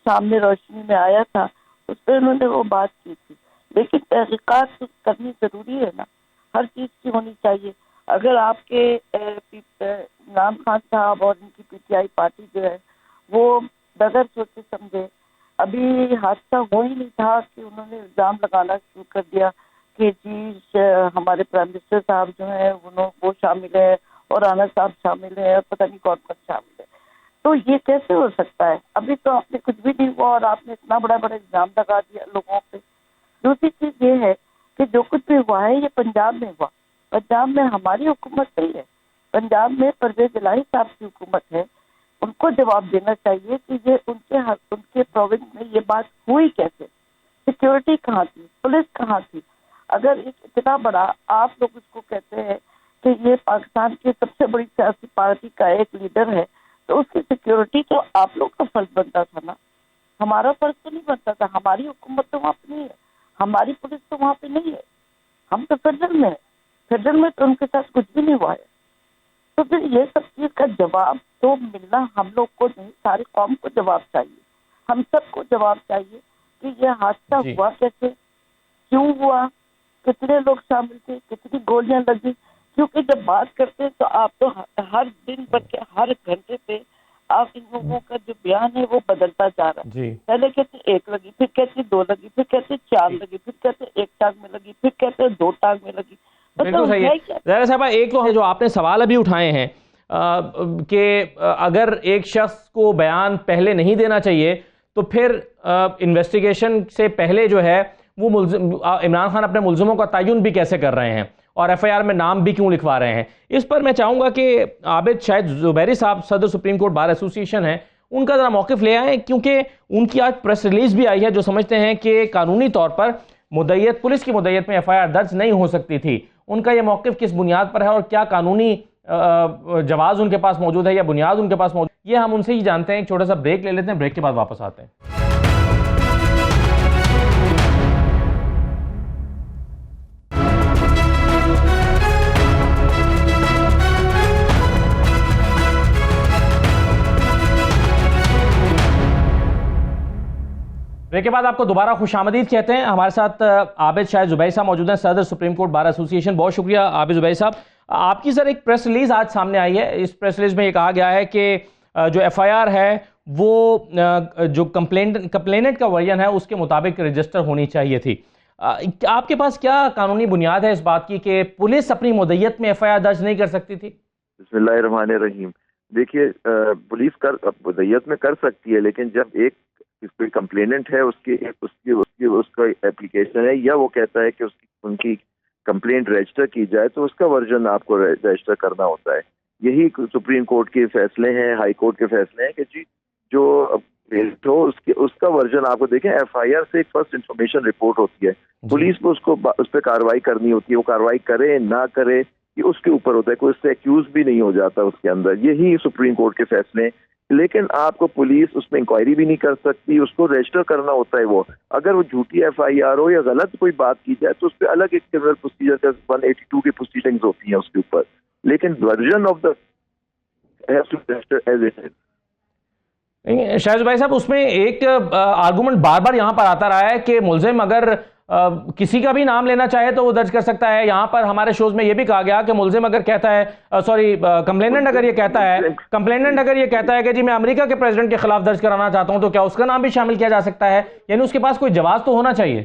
سامنے روشنی میں آیا تھا اس پہ انہوں نے وہ بات کی تھی، لیکن تحقیقات کرنی ضروری ہے نا، ہر چیز کی ہونی چاہیے. اگر آپ کے عمران خان صاحب اور ان کی پی ٹی آئی پارٹی جو ہے وہ بغیر سوچے سمجھے، ابھی حادثہ ہو ہی نہیں تھا کہ انہوں نے الزام لگانا شروع کر دیا کہ جی ہمارے پرائم منسٹر صاحب جو ہیں وہ شامل ہے اور رانا صاحب شامل ہے اور پتہ نہیں کون کون شامل ہے. تو یہ کیسے ہو سکتا ہے؟ ابھی تو آپ نے کچھ بھی نہیں ہوا اور آپ نے اتنا بڑا الزام لگا دیا لوگوں پہ. دوسری چیز یہ ہے کہ جو کچھ بھی ہوا ہے یہ پنجاب میں ہوا، پنجاب میں ہماری حکومت نہیں ہے، پنجاب میں پرویز الہی صاحب کی حکومت ہے. ان کو جواب دینا چاہیے کہ یہ ان کے پروونس میں یہ بات ہوئی کیسے، سیکیورٹی کہاں تھی، پولیس کہاں تھی. اگر اتنا بڑا آپ لوگ اس کو کہتے ہیں کہ یہ پاکستان کی سب سے بڑی سیاسی پارٹی کا ایک لیڈر ہے تو اس کی سیکیورٹی تو آپ لوگ کا فرض بنتا تھا نا، ہمارا فرض تو نہیں بنتا تھا. ہماری حکومت تو وہاں پہ نہیں ہے، ہماری پولیس تو وہاں پہ نہیں ہے، ہم تو فیڈرل میں ہیں، فیڈرل میں تو ان کے ساتھ کچھ بھی نہیں ہوا ہے. تو پھر یہ سب چیز کا جواب تو ملنا ہم لوگ کو نہیں، ساری قوم کو جواب چاہیے، ہم سب کو جواب چاہیے کہ یہ حادثہ ہوا کیسے، کیوں ہوا، کتنے لوگ شامل تھے، کتنی گولیاں لگی. کیونکہ جب بات کرتے ہیں تو آپ تو ہر دن بلکہ ہر گھنٹے پہ آپ ان لوگوں کا جو بیان ہے وہ بدلتا جا رہا ہے. پہلے کہتے 1 لگی، پھر کہتے 2 لگی، پھر کہتے 4 لگی، پھر کہتے 1 ٹانگ میں لگی، پھر کہتے 2 ٹانگ میں لگی. بالکل صحیح ہے زہرا صاحبہ. ایک تو جو آپ نے سوال ابھی اٹھائے ہیں کہ اگر ایک شخص کو بیان پہلے نہیں دینا چاہیے تو پھر انویسٹیگیشن سے پہلے جو ہے وہ عمران خان اپنے ملزموں کا تعین بھی کیسے کر رہے ہیں اور ایف آئی آر میں نام بھی کیوں لکھوا رہے ہیں. اس پر میں چاہوں گا کہ عابد شاید زبیری صاحب صدر سپریم کورٹ بار ایسوسی ایشن ہے، ان کا ذرا موقف لے آئیں، کیونکہ ان کی آج پریس ریلیز بھی آئی ہے جو سمجھتے ہیں کہ قانونی طور پر مدعیت، پولیس کی مدعیت میں ایف آئی آر درج نہیں ہو سکتی تھی. ان کا یہ موقف کس بنیاد پر ہے اور کیا قانونی جواز ان کے پاس موجود ہے یا بنیاد ان کے پاس موجود ہے، یہ ہم ان سے ہی جانتے ہیں. ایک چھوٹا سا بریک لے لیتے ہیں، بریک کے بعد واپس آتے ہیں. بریک کے بعد آپ کو دوبارہ خوش آمدید کہتے ہیں. ہمارے ساتھ عابد شاہد زبیری صاحب موجود ہیں, صدر سپریم کورٹ بار ایسوسی ایشن. بہت شکریہ عابد زبیری صاحب. آپ کی سر ایک پریس ریلیز آج سامنے آئی ہے. اس پریس ریلیز میں یہ کہا گیا ہے کہ جو ایف آئی آر ہے وہ جو کمپلیننٹ کا ورژن ہے اس کے مطابق رجسٹر ہونی چاہیے تھی. آپ کے پاس کیا قانونی بنیاد ہے اس بات کی کہ پولیس اپنی مدعیت میں ایف آئی آر درج نہیں کر سکتی تھی؟ بسم اللہ الرحمن الرحیم. دیکھیے پولیس مدعیت میں کر سکتی ہے, لیکن جب ایک کوئی کمپلیننٹ ہے اس کا اپلیکیشن ہے یا وہ کہتا ہے کہ ان کی کمپلینٹ رجسٹر کی جائے تو اس کا ورژن آپ کو رجسٹر کرنا ہوتا ہے. یہی سپریم کورٹ کے فیصلے ہیں, ہائی کورٹ کے فیصلے ہیں کہ جی جو اس کا ورژن آپ کو دیکھیں. ایف آئی آر سے ایک فرسٹ انفارمیشن رپورٹ ہوتی ہے, پولیس کو اس پہ کارروائی کرنی ہوتی ہے. وہ کارروائی کرے نہ کرے یہ اس کے اوپر ہوتا ہے, کوئی اس سے ایکیوز بھی نہیں ہو جاتا اس کے اندر. یہی سپریم کورٹ کے فیصلے ہیں. لیکن آپ کو پولیس اس میں انکوائری بھی نہیں کر سکتی, اس کو رجسٹر کرنا ہوتا ہے. وہ اگر وہ جھوٹی ایف آئی آر ہو یا غلط کوئی بات کی جائے تو اس پہ الگ ایک کرمنل پروسیجر کا 182 کی پروسیڈنگز ہوتی ہیں اس کے اوپر. لیکن ورژن آف دا شاہد بھائی صاحب, اس میں ایک آرگومنٹ بار بار یہاں پر آتا رہا ہے کہ ملزم اگر کسی کا بھی نام لینا چاہے تو وہ درج کر سکتا ہے. یہاں پر ہمارے شوز میں یہ بھی کہا گیا کہ ملزم اگر کہتا ہے کمپلیننٹ اگر یہ کہتا ہے کہ جی میں امریکہ کے پریزیڈنٹ کے خلاف درج کرانا چاہتا ہوں تو کیا اس کا نام بھی شامل کیا جا سکتا ہے؟ یعنی اس کے پاس کوئی جواز تو ہونا چاہیے.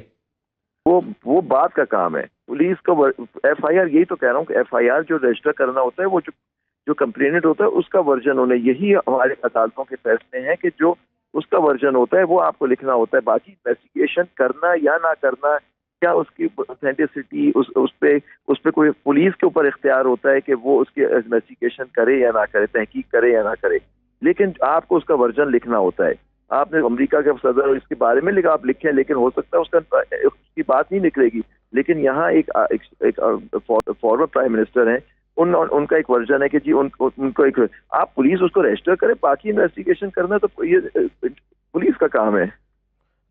وہ بات کا کام ہے پولیس کا. ایف آئی آر, یہی تو کہہ رہا ہوں کہ ایف آئی آر جو رجسٹر کرنا ہوتا ہے وہ جو کمپلیننٹ ہوتا ہے اس کا ورژن ہونا. یہی ہمارے عدالتوں کے فیصلے ہیں کہ جو اس کا ورژن ہوتا ہے وہ آپ کو لکھنا ہوتا ہے. باقی انویسٹیگیشن کرنا یا نہ کرنا, کیا اس کی اوتھینٹسٹی اس پہ کوئی پولیس کے اوپر اختیار ہوتا ہے کہ وہ اس کی انویسٹیگیشن کرے یا نہ کرے, تحقیق کرے یا نہ کرے. لیکن آپ کو اس کا ورژن لکھنا ہوتا ہے. آپ نے امریکہ کے صدر اس کے بارے میں لکھا, آپ لکھیں, لیکن ہو سکتا ہے اس کی بات نہیں نکلے گی. لیکن یہاں ایک فارمر پرائم منسٹر ہیں, ان کا ایک ورژن ہے کہ جی ان کو ایک آپ پولیس اس کو رجسٹر کرے, باقی انویسٹیگیشن کرنا تو یہ پولیس کا کام ہے.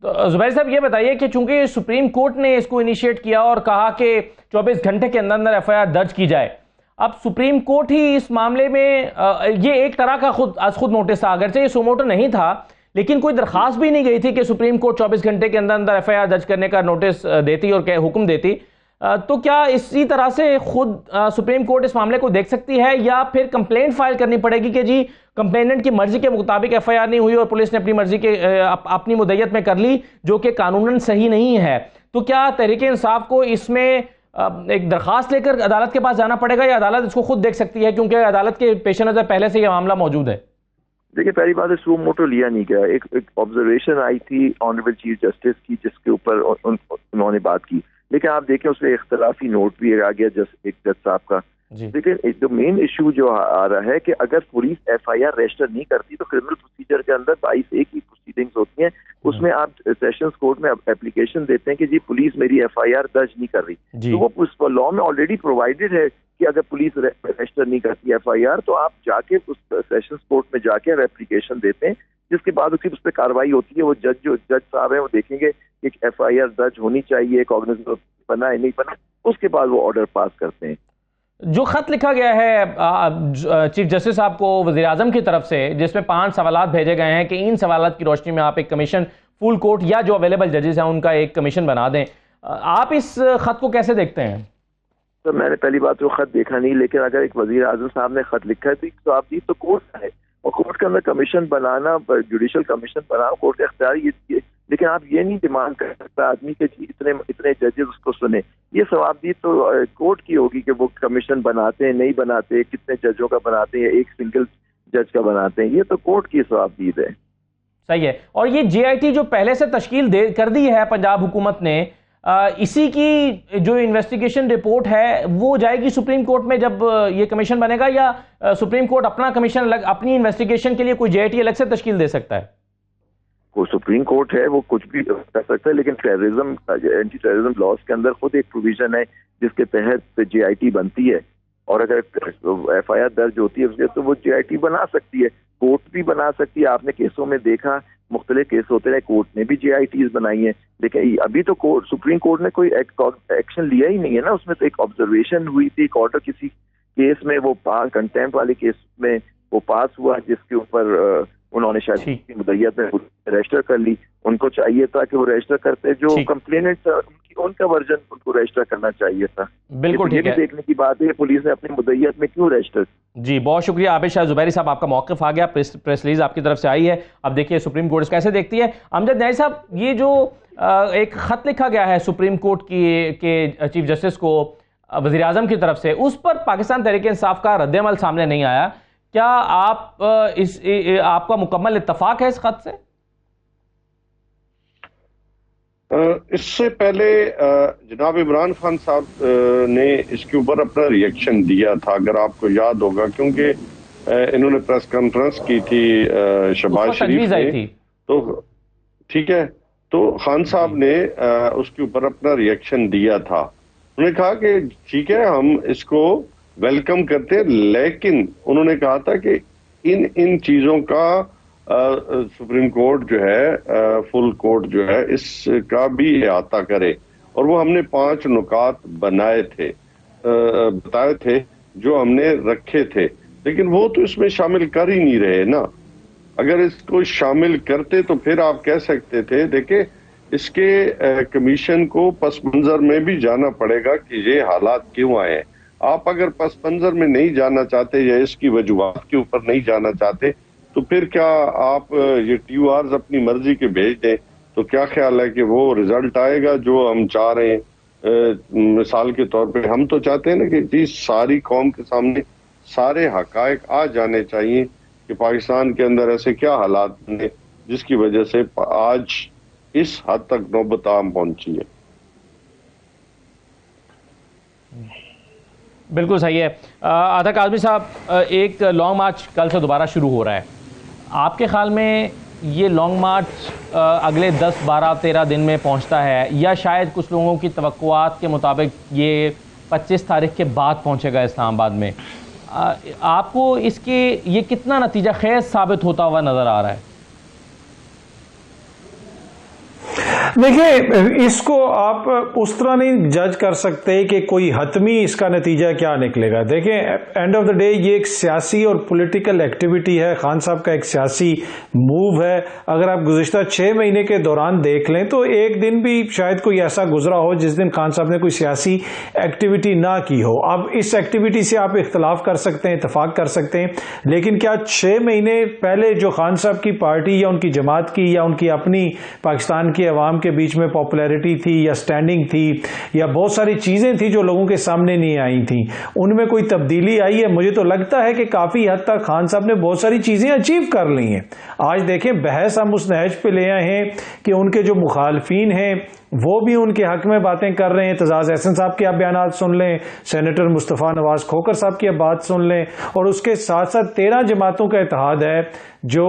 تو زبیر صاحب یہ بتائیے کہ چونکہ سپریم کورٹ نے اس کو انیشیٹ کیا اور کہا کہ 24 گھنٹے کے اندر اندر ایف آئی آر درج کی جائے, اب سپریم کورٹ ہی اس معاملے میں یہ ایک طرح کا خود نوٹس تھا, اگرچہ یہ سوموٹو نہیں تھا لیکن کوئی درخواست بھی نہیں گئی تھی کہ سپریم کورٹ 24 گھنٹے کے اندر اندر ایف آئی آر درج کرنے کا نوٹس دیتی اور حکم دیتی. تو کیا اسی طرح سے خود سپریم کورٹ اس معاملے کو دیکھ سکتی ہے یا پھر کمپلینٹ فائل کرنی پڑے گی کہ جی کمپلیننٹ کی مرضی کے مطابق ایف آئی آر نہیں ہوئی اور پولیس نے اپنی مرضی کے اپنی مدعیت میں کر لی جو کہ قانوناً صحیح نہیں ہے؟ تو کیا تحریک انصاف کو اس میں ایک درخواست لے کر عدالت کے پاس جانا پڑے گا یا عدالت اس کو خود دیکھ سکتی ہے کیونکہ عدالت کے پیش نظر پہلے سے یہ معاملہ موجود ہے؟ دیکھیے پہلی بات ہے سو موٹو لیا نہیں گیا. ایک آبزرویشن آئی تھی آنریبل چیف جسٹس کی جس کے اوپر انہوں نے بات کی, لیکن آپ دیکھیں اس میں اختلافی نوٹ بھی آ گیا ایک جج صاحب کا. لیکن جو مین ایشو جو آ رہا ہے کہ اگر police F I R register نہیں کرتی تو کرمنل پروسیجر کے اندر 22A کی پروسیڈنگز ہوتی ہیں. اس میں آپ سیشنز کورٹ میں اپلیکیشن دیتے ہیں کہ جی پولیس میری ایف آئی آر درج نہیں کر رہی, تو وہ لا میں آلریڈی پرووائڈیڈ ہے کہ اگر پولیس رجسٹر نہیں کرتی ایف آئی آر تو آپ جا کے اس سیشنز کورٹ میں جا کے اپلیکیشن دیتے ہیں, جس کے بعد اس پہ کارروائی ہوتی ہے. وہ جج صاحب ہیں وہ دیکھیں گے کہ ایف آئی آر درج ہونی چاہیے, کاگنیزبل بنا ہے نہیں بنا, اس کے بعد وہ آرڈر پاس کرتے ہیں. جو خط لکھا گیا ہے چیف جسٹس صاحب کو وزیر اعظم کی طرف سے جس میں 5 سوالات بھیجے گئے ہیں کہ ان سوالات کی روشنی میں آپ ایک کمیشن فل کورٹ یا جو اویلیبل ججز ہیں ان کا ایک کمیشن بنا دیں, آپ اس خط کو کیسے دیکھتے ہیں؟ سر میں نے پہلی بات وہ خط دیکھا نہیں, لیکن اگر ایک وزیر اعظم صاحب نے خط لکھا ہے تو آپ دی تو کورٹ کا ہے, اور کورٹ کے اندر کمیشن بنانا, جوڈیشل کمیشن بنانا کورٹ کا اختیار یہ. لیکن آپ یہ نہیں ڈیمانڈ کر سکتا آدمی کہ اتنے ججز اس کو سنیں. یہ ثوابدید تو کورٹ کی ہوگی کہ وہ کمیشن بناتے ہیں نہیں بناتے, کتنے ججوں کا بناتے ہیں, ایک سنگل جج کا بناتے ہیں, یہ تو کورٹ کی ثوابدید ہے. صحیح ہے. اور یہ جے آئی ٹی جو پہلے سے تشکیل کر دی ہے پنجاب حکومت نے, اسی کی جو انویسٹیگیشن رپورٹ ہے وہ جائے گی سپریم کورٹ میں جب یہ کمیشن بنے گا, یا سپریم کورٹ اپنا کمیشن اپنی انویسٹیگیشن کے لیے کوئی جے آئی ٹی الگ سے تشکیل دے سکتا ہے؟ کوئی سپریم کورٹ ہے وہ کچھ بھی کر سکتا ہے, لیکن ٹیررزم اینٹی ٹیررزم لاز کے اندر خود ایک پروویژن ہے جس کے تحت جے آئی ٹی بنتی ہے, اور اگر ایف آئی آر درج ہوتی ہے تو وہ جے آئی ٹی بنا سکتی ہے, کورٹ بھی بنا سکتی ہے. آپ نے کیسوں میں دیکھا مختلف کیس ہوتے رہے, کورٹ نے بھی جے آئی ٹیز بنائی ہیں, لیکن ابھی تو سپریم کورٹ نے کوئی ایکشن لیا ہی نہیں ہے نا. اس میں تو ایک آبزرویشن ہوئی تھی, ایک آرڈر کسی کیس میں وہ کنٹیمپٹ والے کیس میں وہ پاس ہوا جس کے اوپر انہوں نے شاید مدعیت میں رجسٹر کر لی. ان کو چاہیے تھا کہ وہ رجسٹر کرتے, جو کمپلیننٹ ان کا ورژن ان کو رجسٹر کرنا چاہیے تھا. بالکل ٹھیک ہے, دیکھنے کی بات ہے پولیس نے اپنی مدعیت میں کیوں رجسٹر. جی بہت شکریہ عابد شاہ زبیری صاحب, آپ کا موقف آ گیا, پریس ریلیز آپ کی طرف سے آئی ہے. اب دیکھیے سپریم کورٹ کیسے دیکھتی ہے. امجد نیازی صاحب, یہ جو ایک خط لکھا گیا ہے سپریم کورٹ کے چیف جسٹس کو وزیر اعظم کی طرف سے, اس پر پاکستان تحریک انصاف کا رد عمل سامنے نہیں آیا. کیا آپ کا مکمل اتفاق ہے اس خط سے؟ اس سے پہلے جناب عمران خان صاحب نے اس کے اوپر اپنا ریئیکشن دیا تھا, اگر آپ کو یاد ہوگا, کیونکہ انہوں نے پریس کانفرنس کی تھی شہباز شریف نے, تو ٹھیک ہے, تو خان صاحب نے اس کے اوپر اپنا ریئیکشن دیا تھا. انہوں نے کہا کہ ٹھیک ہے ہم اس کو ویلکم کرتے, لیکن انہوں نے کہا تھا کہ ان چیزوں کا سپریم کورٹ جو ہے, فل کورٹ جو ہے, اس کا بھی احاطہ کرے. اور وہ ہم نے 5 نکات بتائے تھے جو ہم نے رکھے تھے, لیکن وہ تو اس میں شامل کر ہی نہیں رہے نا. اگر اس کو شامل کرتے تو پھر آپ کہہ سکتے تھے دیکھیں اس کے کمیشن کو پس منظر میں بھی جانا پڑے گا کہ یہ حالات کیوں آئے ہیں. آپ اگر پس منظر میں نہیں جانا چاہتے یا اس کی وجوہات کے اوپر نہیں جانا چاہتے, تو پھر کیا آپ یہ ٹی آرز اپنی مرضی کے بھیج دیں, تو کیا خیال ہے کہ وہ رزلٹ آئے گا جو ہم چاہ رہے ہیں. مثال کے طور پہ ہم تو چاہتے ہیں نا کہ ساری قوم کے سامنے سارے حقائق آ جانے چاہیے کہ پاکستان کے اندر ایسے کیا حالات بنے جس کی وجہ سے آج اس حد تک نوبت عام پہنچی ہے. بالکل صحیح ہے. عطا کاظمی صاحب, ایک لانگ مارچ کل سے دوبارہ شروع ہو رہا ہے. آپ کے خیال میں یہ لانگ مارچ اگلے 10, 12, 13 دن میں پہنچتا ہے, یا شاید کچھ لوگوں کی توقعات کے مطابق یہ 25 تاریخ کے بعد پہنچے گا اسلام آباد میں؟ آپ کو اس کے یہ کتنا نتیجہ خیز ثابت ہوتا ہوا نظر آ رہا ہے؟ دیکھیں, اس کو آپ اس طرح نہیں جج کر سکتے کہ کوئی حتمی اس کا نتیجہ کیا نکلے گا. دیکھیں, اینڈ آف دا ڈے یہ ایک سیاسی اور پولیٹیکل ایکٹیویٹی ہے, خان صاحب کا ایک سیاسی موو ہے. اگر آپ گزشتہ 6 مہینے کے دوران دیکھ لیں تو ایک دن بھی شاید کوئی ایسا گزرا ہو جس دن خان صاحب نے کوئی سیاسی ایکٹیویٹی نہ کی ہو. اب اس ایکٹیویٹی سے آپ اختلاف کر سکتے ہیں, اتفاق کر سکتے ہیں, لیکن کیا 6 مہینے پہلے جو خان صاحب کی پارٹی یا ان کی جماعت کی یا ان کی اپنی پاکستان کی عوام کے بیچ میں پاپولیرٹی تھی یا سٹینڈنگ تھی یا بہت ساری چیزیں تھی جو لوگوں کے سامنے نہیں آئی تھیں, ان میں کوئی تبدیلی آئی ہے؟ مجھے تو لگتا ہے کہ کافی حد تک خان صاحب نے بہت ساری چیزیں اچیو کر لی ہیں. آج دیکھیں بحث ہم اس نہج پہ لے آئے ہیں کہ ان کے جو مخالفین ہیں وہ بھی ان کے حق میں باتیں کر رہے ہیں. اعتزاز احسن صاحب کے آپ بیانات سن لیں, سینیٹر مصطفیٰ نواز کھوکر صاحب کی آپ بات سن لیں, اور اس کے ساتھ ساتھ 13 جماعتوں کا اتحاد ہے جو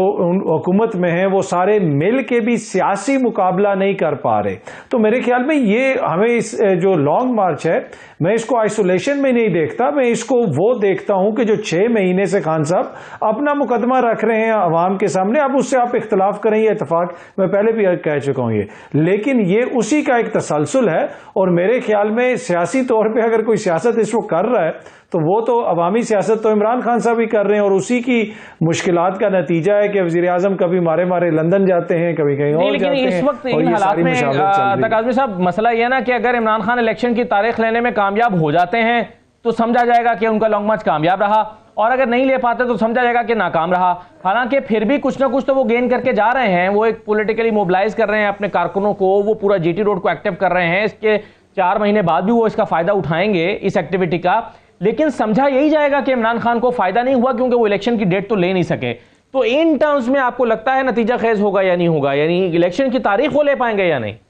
حکومت میں ہیں, وہ سارے مل کے بھی سیاسی مقابلہ نہیں کر پا رہے. تو میرے خیال میں یہ ہمیں اس جو لانگ مارچ ہے, میں اس کو آئسولیشن میں نہیں دیکھتا, میں اس کو وہ دیکھتا ہوں کہ جو 6 مہینے سے خان صاحب اپنا مقدمہ رکھ رہے ہیں عوام کے سامنے. اب اس سے آپ اختلاف کریں یا اتفاق, میں پہلے بھی کہہ چکا ہوں یہ, لیکن یہ اسی کا ایک تسلسل ہے. اور میرے خیال میں سیاسی طور پہ اگر کوئی سیاست اس وقت کر رہا ہے تو وہ تو عوامی سیاست تو عمران خان صاحب ہی کر رہے ہیں, اور اسی کی مشکلات کا نتیجہ ہے کہ وزیر اعظم کبھی مارے لندن جاتے ہیں, کبھی کہیں اور جاتے ہیں. لیکن اس وقت ان حالات میں کاظمی صاحب مسئلہ یہ نا کہ اگر عمران خان الیکشن کی تاریخ لینے میں کامیاب ہو جاتے ہیں تو سمجھا جائے گا کہ ان کا لانگ مارچ کامیاب رہا, اور اگر نہیں لے پاتے تو سمجھا جائے گا کہ ناکام رہا. حالانکہ پھر بھی کچھ نہ کچھ تو وہ گین کر کے جا رہے ہیں, وہ ایک پولیٹیکلی موبلائز کر رہے ہیں اپنے کارکنوں کو, وہ پورا جی ٹی روڈ کو ایکٹیو کر رہے ہیں. اس کے 4 مہینے بعد بھی وہ اس کا فائدہ اٹھائیں گے اس ایکٹیویٹی کا. لیکن سمجھا یہی جائے گا کہ عمران خان کو فائدہ نہیں ہوا کیونکہ وہ الیکشن کی ڈیٹ تو لے نہیں سکے. تو ان ٹرمز میں آپ کو لگتا ہے نتیجہ خیز ہوگا یا نہیں ہوگا, یعنی الیکشن کی تاریخ وہ لے پائیں گے یا نہیں؟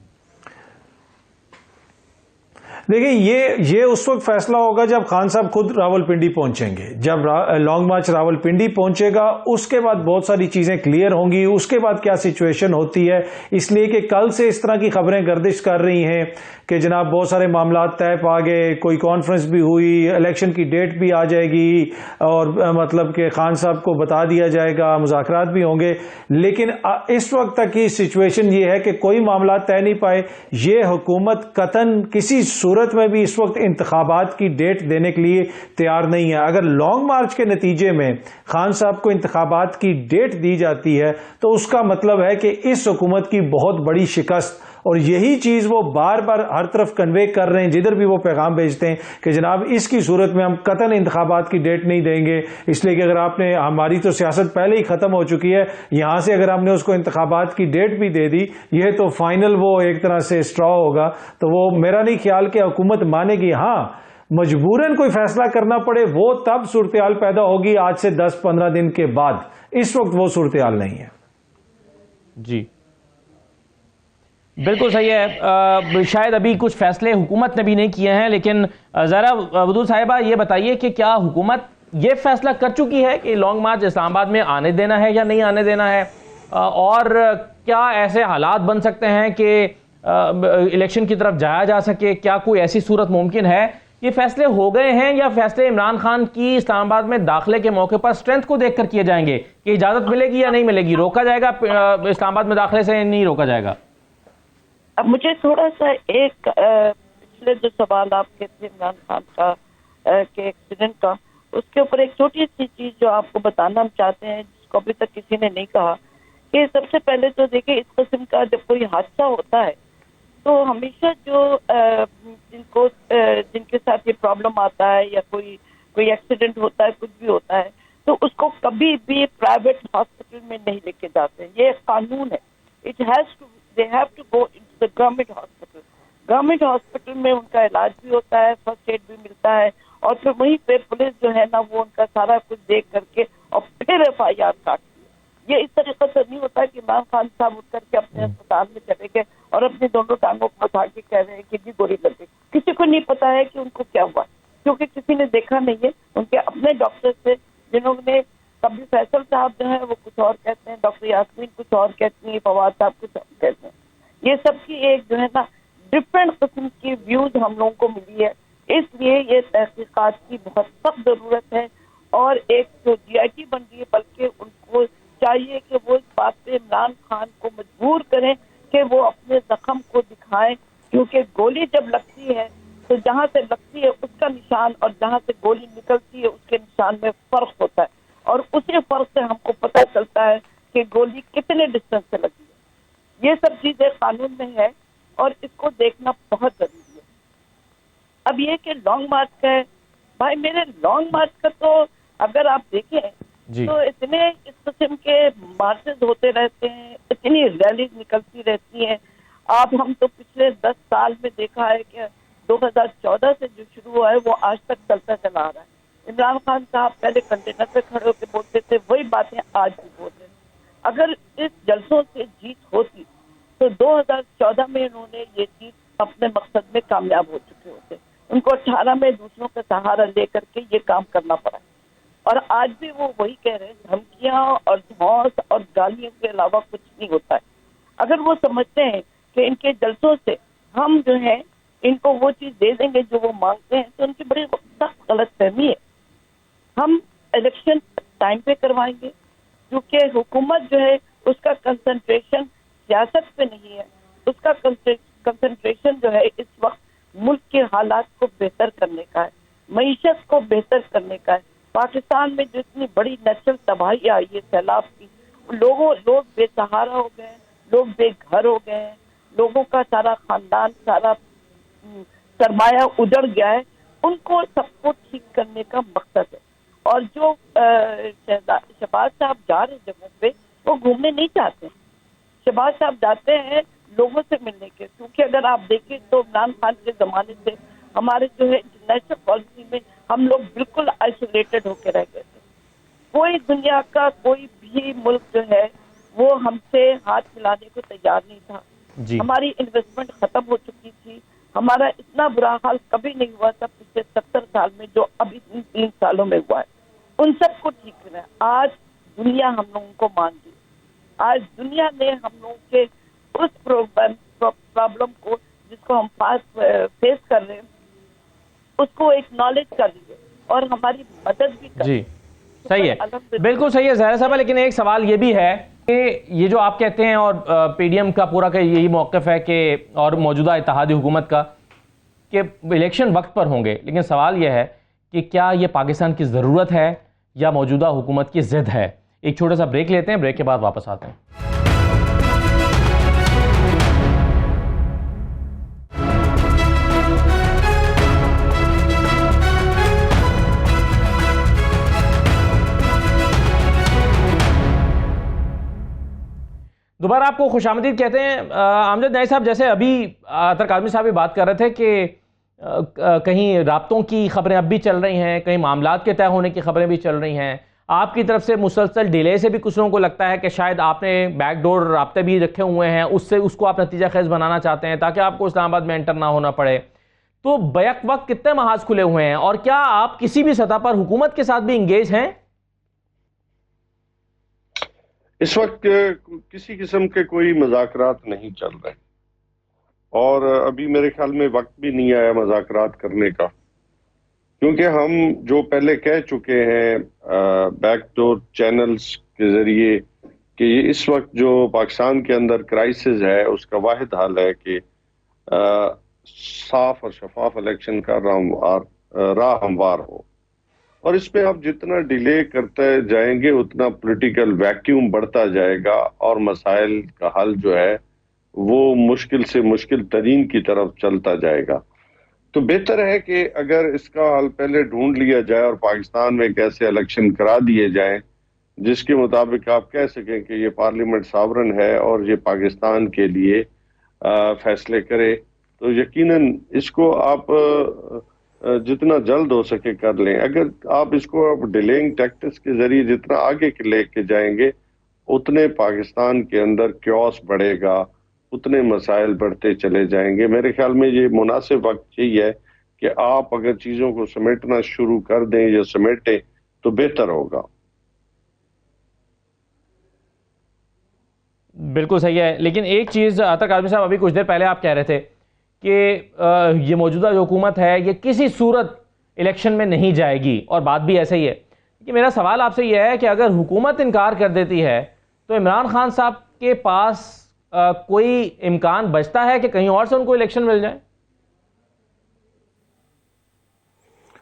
دیکھیں, یہ اس وقت فیصلہ ہوگا جب خان صاحب خود راولپنڈی پہنچیں گے. جب لانگ مارچ راولپنڈی پہنچے گا اس کے بعد بہت ساری چیزیں کلیئر ہوں گی. اس کے بعد کیا سچویشن ہوتی ہے, اس لیے کہ کل سے اس طرح کی خبریں گردش کر رہی ہیں کہ جناب بہت سارے معاملات طے پا گئے, کوئی کانفرنس بھی ہوئی, الیکشن کی ڈیٹ بھی آ جائے گی, اور مطلب کہ خان صاحب کو بتا دیا جائے گا, مذاکرات بھی ہوں گے. لیکن اس وقت تک کی سچویشن یہ ہے کہ کوئی معاملات طے نہیں پائے. یہ حکومت قطعاً کسی صورت صورت میں بھی اس وقت انتخابات کی ڈیٹ دینے کے لیے تیار نہیں ہے. اگر لانگ مارچ کے نتیجے میں خان صاحب کو انتخابات کی ڈیٹ دی جاتی ہے تو اس کا مطلب ہے کہ اس حکومت کی بہت بڑی شکست, اور یہی چیز وہ بار بار ہر طرف کنوے کر رہے ہیں, جدھر بھی وہ پیغام بھیجتے ہیں کہ جناب اس کی صورت میں ہم قطعاً انتخابات کی ڈیٹ نہیں دیں گے, اس لیے کہ اگر آپ نے, ہماری تو سیاست پہلے ہی ختم ہو چکی ہے, یہاں سے اگر ہم نے اس کو انتخابات کی ڈیٹ بھی دے دی, یہ تو فائنل وہ ایک طرح سے اسٹرا ہوگا. تو وہ میرا نہیں خیال کہ حکومت مانے گی. ہاں مجبوراً کوئی فیصلہ کرنا پڑے وہ تب صورتحال پیدا ہوگی آج سے 10-15 دن کے بعد, اس وقت وہ صورتحال نہیں ہے. جی بالکل صحیح ہے. شاید ابھی کچھ فیصلے حکومت نے بھی نہیں کیے ہیں, لیکن ذرا ودود صاحبہ یہ بتائیے کہ کیا حکومت یہ فیصلہ کر چکی ہے کہ لانگ مارچ اسلام آباد میں آنے دینا ہے یا نہیں آنے دینا ہے, اور کیا ایسے حالات بن سکتے ہیں کہ الیکشن کی طرف جایا جا سکے؟ کیا کوئی ایسی صورت ممکن ہے؟ یہ فیصلے ہو گئے ہیں یا فیصلے عمران خان کی اسلام آباد میں داخلے کے موقع پر اسٹرینتھ کو دیکھ کر کیے جائیں گے کہ اجازت ملے گی یا نہیں ملے گی, روکا جائے گا اسلام آباد میں داخلے سے, نہیں روکا جائے گا؟ اب مجھے تھوڑا سا ایک پچھلے جو سوال آپ کے تھے عمران خان کا کے ایکسیڈنٹ کا, اس کے اوپر ایک چھوٹی سی چیز جو آپ کو بتانا ہم چاہتے ہیں, جس کو ابھی تک کسی نے نہیں کہا, کہ سب سے پہلے تو دیکھیں اس قسم کا جب کوئی حادثہ ہوتا ہے تو ہمیشہ جو جن کے ساتھ یہ پرابلم آتا ہے یا کوئی ایکسیڈنٹ ہوتا ہے, کچھ بھی ہوتا ہے, تو اس کو کبھی بھی پرائیویٹ ہاسپٹل میں نہیں لے کے جاتے. یہ ایک قانون ہے. They have to go into the government hospital. Government hospital میں ان کا علاج بھی ہوتا ہے, فرسٹ ایڈ بھی ملتا ہے, اور پھر وہیں پہ پولیس جو ہے نا وہ ان کا سارا کچھ دیکھ کر کے اور پھر FIR کاٹتی ہے. یہ اس طریقے سے نہیں ہوتا کہ عمران خان صاحب اٹھ کر کے اپنے اسپتال میں چلے گئے اور اپنی دونوں ٹانگوں کو اٹھا کے کہہ رہے ہیں کہ جی گولی لگ گئی. کسی کو نہیں پتا ہے کہ ان کو کیا ہوا, کیونکہ کسی نے دیکھا نہیں ہے. ان کے اپنے ڈاکٹر سے, جنہوں نے کبھی فیصل صاحب جو ہے وہ کچھ اور کہتے ہیں, ڈاکٹر یاسمین کچھ اور کہتی ہیں, فواد صاحب کچھ اور کہتے ہیں. یہ سب کی ایک جو ہے نا ڈفرینٹ قسم کی ویوز ہم لوگوں کو ملی ہے. اس لیے یہ تحقیقات کی بہت سخت ضرورت ہے, اور ایک جو GIT بن گئی ہے, بلکہ ان کو چاہیے کہ وہ اس بات پہ عمران خان کو مجبور کریں کہ وہ اپنے زخم کو دکھائیں, کیونکہ گولی جب لگتی ہے تو جہاں سے لگتی ہے اس کا نشان اور جہاں سے گولی نکلتی ہے اس کے نشان میں فرق ہوتا ہے, اور اسی فرق سے ہم کو پتہ چلتا ہے کہ گولی کتنے ڈسٹینس سے لگی ہے. یہ سب چیزیں قانون میں ہے اور اس کو دیکھنا بہت ضروری ہے. اب یہ کہ لانگ مارچ کا ہے, بھائی میرے لانگ مارچ کا تو اگر آپ دیکھیں تو اتنے اس قسم کے مارچز ہوتے رہتے ہیں, اتنی ریلیز نکلتی رہتی ہیں. ہم تو پچھلے 10 سال میں دیکھا ہے کہ 2014 سے جو شروع ہوا ہے وہ آج تک چلتا چلا آ رہا ہے. عمران خان صاحب پہلے کنٹینر پہ کھڑے ہو کے بولتے تھے, وہی باتیں آج بھی بول رہے ہیں. اگر اس جلسوں سے جیت ہوتی تو 2014 میں انہوں نے یہ چیز اپنے مقصد میں کامیاب ہو چکے ہوتے. ان کو 18 میں دوسروں کا سہارا لے کر کے یہ کام کرنا پڑا, اور آج بھی وہ وہی کہہ رہے ہیں, دھمکیاں اور دھوس اور گالیوں کے علاوہ کچھ نہیں ہوتا ہے. اگر وہ سمجھتے ہیں کہ ان کے جلسوں سے ہم جو ہے ان کو وہ چیز دے دیں گے جو وہ مانگتے ہیں, تو ان کی بڑی سخت غلط فہمی ہے. ہم الیکشن ٹائم پہ کروائیں گے, کیونکہ حکومت جو ہے اس کا کنسنٹریشن سیاست پہ نہیں ہے, اس کا کنسنٹریشن جو ہے اس وقت ملک کے حالات کو بہتر کرنے کا ہے, معیشت کو بہتر کرنے کا ہے. پاکستان میں جو اتنی بڑی نیچرل تباہی آئی ہے سیلاب کی, لوگ بے سہارا ہو گئے ہیں, لوگ بے گھر ہو گئے ہیں, لوگوں کا سارا خاندان, سارا سرمایہ اجڑ گیا ہے. ان کو سب کو ٹھیک کرنے کا مقصد ہے. اور جو شہباز صاحب جا رہے جگہوں پہ وہ گھومنے نہیں چاہتے ہیں. شہباز صاحب جاتے ہیں لوگوں سے ملنے کے, کیونکہ اگر آپ دیکھیں تو عمران خان کے زمانے سے ہمارے جو ہے انٹرنیشنل پالیسی میں ہم لوگ بالکل آئسولیٹڈ ہو کے رہ گئے تھے. کوئی دنیا کا کوئی بھی ملک جو ہے وہ ہم سے ہاتھ ملانے کو تیار نہیں تھا. ہماری انویسٹمنٹ ختم ہو چکی تھی. ہمارا اتنا برا حال کبھی نہیں ہوا تھا پچھلے 70 سال میں جو ابھی 3 سالوں میں ہوا ہے. ان سب کو ٹھیک کرنا ہے. آج دنیا ہم لوگوں کو مان دی. آج دنیا نے ہم لوگوں کے اس پرابلم کو جس کو ہم فیس کر رہے ہیں اس کو ایکنالج کر لیے اور ہماری مدد بھی کر. جی صحیح ہے, بالکل صحیح ہے زہرا صاحبہ. لیکن ایک سوال یہ بھی ہے کہ یہ جو آپ کہتے ہیں اور PDM کا پورا کا یہی موقف ہے کہ اور موجودہ اتحادی حکومت کا کہ الیکشن وقت پر ہوں گے، لیکن سوال یہ ہے کہ کیا یہ پاکستان کی ضرورت ہے یا موجودہ حکومت کی ضد ہے؟ ایک چھوٹا سا بریک لیتے ہیں، بریک کے بعد واپس آتے ہیں۔ دوبارہ آپ کو خوش آمدید کہتے ہیں۔ امجد نائی صاحب، جیسے ابھی اطہر کاظمی صاحب بھی بات کر رہے تھے کہ کہیں رابطوں کی خبریں اب بھی چل رہی ہیں، کہیں معاملات کے طے ہونے کی خبریں بھی چل رہی ہیں، آپ کی طرف سے مسلسل ڈیلے سے بھی کچھ لوگوں کو لگتا ہے کہ شاید آپ نے بیک ڈور رابطے بھی رکھے ہوئے ہیں، اس کو آپ نتیجہ خیز بنانا چاہتے ہیں تاکہ آپ کو اسلام آباد میں انٹر نہ ہونا پڑے۔ تو بیک وقت کتنے محاذ کھلے ہوئے ہیں، اور کیا آپ کسی بھی سطح پر حکومت کے ساتھ بھی انگیج ہیں؟ اس وقت کسی قسم کے کوئی مذاکرات نہیں چل رہے، اور ابھی میرے خیال میں وقت بھی نہیں آیا مذاکرات کرنے کا، کیونکہ ہم جو پہلے کہہ چکے ہیں بیک ڈور چینلز کے ذریعے کہ اس وقت جو پاکستان کے اندر کرائسس ہے اس کا واحد حل ہے کہ صاف اور شفاف الیکشن کا راہ ہموار ہو، اور اس میں آپ جتنا ڈیلے کرتے جائیں گے اتنا پولیٹیکل ویکیوم بڑھتا جائے گا، اور مسائل کا حل جو ہے وہ مشکل سے مشکل ترین کی طرف چلتا جائے گا۔ تو بہتر ہے کہ اگر اس کا حل پہلے ڈھونڈ لیا جائے اور پاکستان میں کیسے الیکشن کرا دیے جائیں جس کے مطابق آپ کہہ سکیں کہ یہ پارلیمنٹ ساورن ہے اور یہ پاکستان کے لیے فیصلے کرے، تو یقیناً اس کو آپ جتنا جلد ہو سکے کر لیں۔ اگر آپ اس کو ڈیلینگ ٹیکٹکس کے ذریعے جتنا آگے لے کے جائیں گے اتنے پاکستان کے اندر کیوس بڑھے گا، اتنے مسائل بڑھتے چلے جائیں گے۔ میرے خیال میں یہ مناسب وقت یہی ہے کہ آپ اگر چیزوں کو سمیٹنا شروع کر دیں یا سمیٹیں تو بہتر ہوگا۔ بالکل صحیح ہے، لیکن ایک چیز اطہر کاظمی صاحب ابھی کچھ دیر پہلے آپ کہہ رہے تھے کہ یہ موجودہ جو حکومت ہے یہ کسی صورت الیکشن میں نہیں جائے گی، اور بات بھی ایسے ہی ہے کہ میرا سوال آپ سے یہ ہے کہ اگر حکومت انکار کر دیتی ہے تو عمران خان صاحب کے پاس کوئی امکان بچتا ہے کہ کہیں اور سے ان کو الیکشن مل جائے؟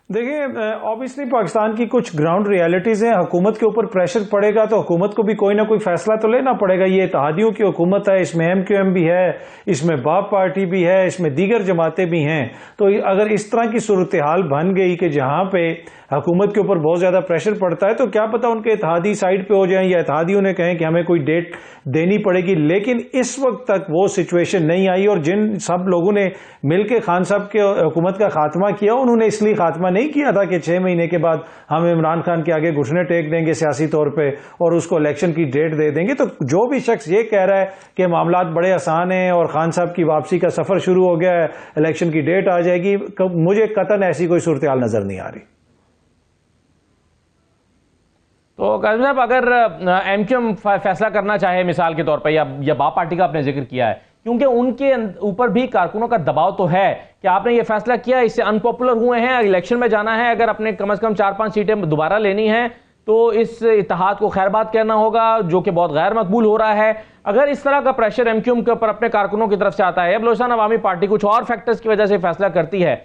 دیکھیں، obviously پاکستان کی کچھ گراؤنڈ ریالٹیز ہیں، حکومت کے اوپر پریشر پڑے گا تو حکومت کو بھی کوئی نہ کوئی فیصلہ تو لینا پڑے گا۔ یہ اتحادیوں کی حکومت ہے، اس میں ایم کیو ایم بھی ہے، اس میں باپ پارٹی بھی ہے، اس میں دیگر جماعتیں بھی ہیں، تو اگر اس طرح کی صورتحال بن گئی کہ جہاں پہ حکومت کے اوپر بہت زیادہ پریشر پڑتا ہے تو کیا پتہ ان کے اتحادی سائڈ پہ ہو جائیں یا اتحادیوں نے کہیں کہ ہمیں کوئی ڈیٹ دینی پڑے گی، لیکن اس وقت تک وہ سچویشن نہیں آئی۔ اور جن سب لوگوں نے مل کے خان صاحب کے حکومت کا خاتمہ کیا انہوں نے اس لیے خاتمہ نہیں کیا تھا کہ 6 مہینے کے بعد ہم عمران خان کے آگے گھٹنے ٹیک دیں گے سیاسی طور پہ اور اس کو الیکشن کی ڈیٹ دے دیں گے۔ تو جو بھی شخص یہ کہہ رہا ہے کہ معاملات بڑے آسان ہیں اور خان صاحب کی واپسی کا سفر شروع ہو گیا ہے، الیکشن کی ڈیٹ آ جائے گی، مجھے قطعاً ایسی کوئی صورتحال نظر نہیں آ رہی۔ تو کاظمی صاحب، اگر ایم کیو ایم فیصلہ کرنا چاہے مثال کے طور پہ، یا باپ پارٹی کا آپ نے ذکر کیا ہے، کیونکہ ان کے اوپر بھی کارکنوں کا دباؤ تو ہے کہ آپ نے یہ فیصلہ کیا، اس سے ان پاپولر ہوئے ہیں، الیکشن میں جانا ہے، اگر اپنے کم از کم 4-5 سیٹیں دوبارہ لینی ہیں تو اس اتحاد کو خیر بات کہنا ہوگا، جو کہ بہت غیر مقبول ہو رہا ہے۔ اگر اس طرح کا پریشر ایم کیو ایم کے اوپر اپنے کارکنوں کی طرف سے آتا ہے یا بلوچستان عوامی پارٹی کچھ اور فیکٹرز کی وجہ سے فیصلہ کرتی ہے،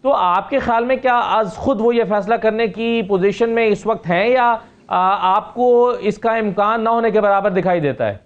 تو آپ کے خیال میں کیا از خود وہ یہ فیصلہ کرنے کی پوزیشن میں اس وقت ہیں، یا آپ کو اس کا امکان نہ ہونے کے برابر دکھائی دیتا ہے؟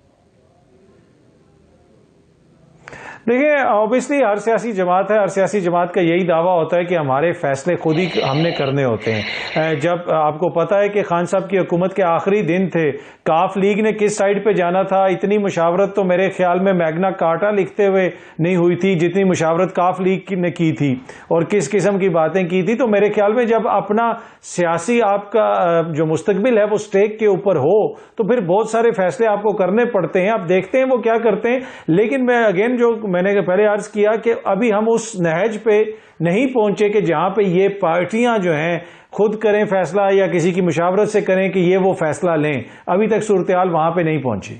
دیکھیں، obviously ہر سیاسی جماعت ہے، ہر سیاسی جماعت کا یہی دعویٰ ہوتا ہے کہ ہمارے فیصلے خود ہی ہم نے کرنے ہوتے ہیں۔ جب آپ کو پتا ہے کہ خان صاحب کی حکومت کے آخری دن تھے، کاف لیگ نے کس سائڈ پہ جانا تھا، اتنی مشاورت تو میرے خیال میں میگنا کارٹا لکھتے ہوئے نہیں ہوئی تھی جتنی مشاورت کاف لیگ نے کی تھی، اور کس قسم کی باتیں کی تھی۔ تو میرے خیال میں جب اپنا سیاسی آپ کا جو مستقبل ہے وہ سٹیک کے اوپر ہو تو پھر بہت سارے فیصلے آپ کو کرنے پڑتے ہیں، آپ دیکھتے ہیں وہ کیا کرتے ہیں۔ لیکن میں اگین جو میں نے پہلے عرض کیا کہ ابھی ہم اس نہج پہ نہیں پہنچے کہ جہاں پہ یہ پارٹیاں جو ہیں خود کریں فیصلہ یا کسی کی مشاورت سے کریں کہ یہ وہ فیصلہ لیں، ابھی تک صورتحال وہاں پہ نہیں پہنچی۔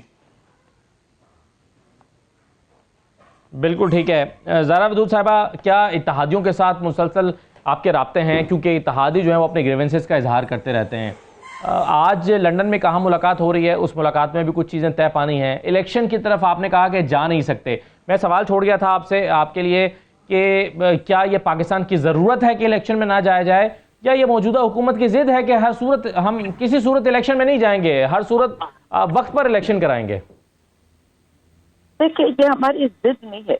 بالکل ٹھیک ہے۔ زہرا ودود صاحبہ، کیا اتحادیوں کے ساتھ مسلسل آپ کے رابطے ہیں؟ کیونکہ اتحادی جو ہیں وہ اپنے گریونسز کا اظہار کرتے رہتے ہیں۔ آج لندن میں کہاں ملاقات ہو رہی ہے، اس ملاقات میں بھی کچھ چیزیں طے پانی ہیں۔ الیکشن کی طرف آپ نے کہا کہ جا نہیں سکتے۔ میں سوال چھوڑ گیا تھا آپ سے، آپ کے لیے کہ کیا یہ پاکستان کی ضرورت ہے کہ الیکشن میں نہ جایا جائے، یا یہ موجودہ حکومت کی ضد ہے کہ ہر صورت ہم کسی صورت الیکشن میں نہیں جائیں گے، ہر صورت وقت پر الیکشن کرائیں گے؟ دیکھیے یہ ہماری ضد نہیں ہے،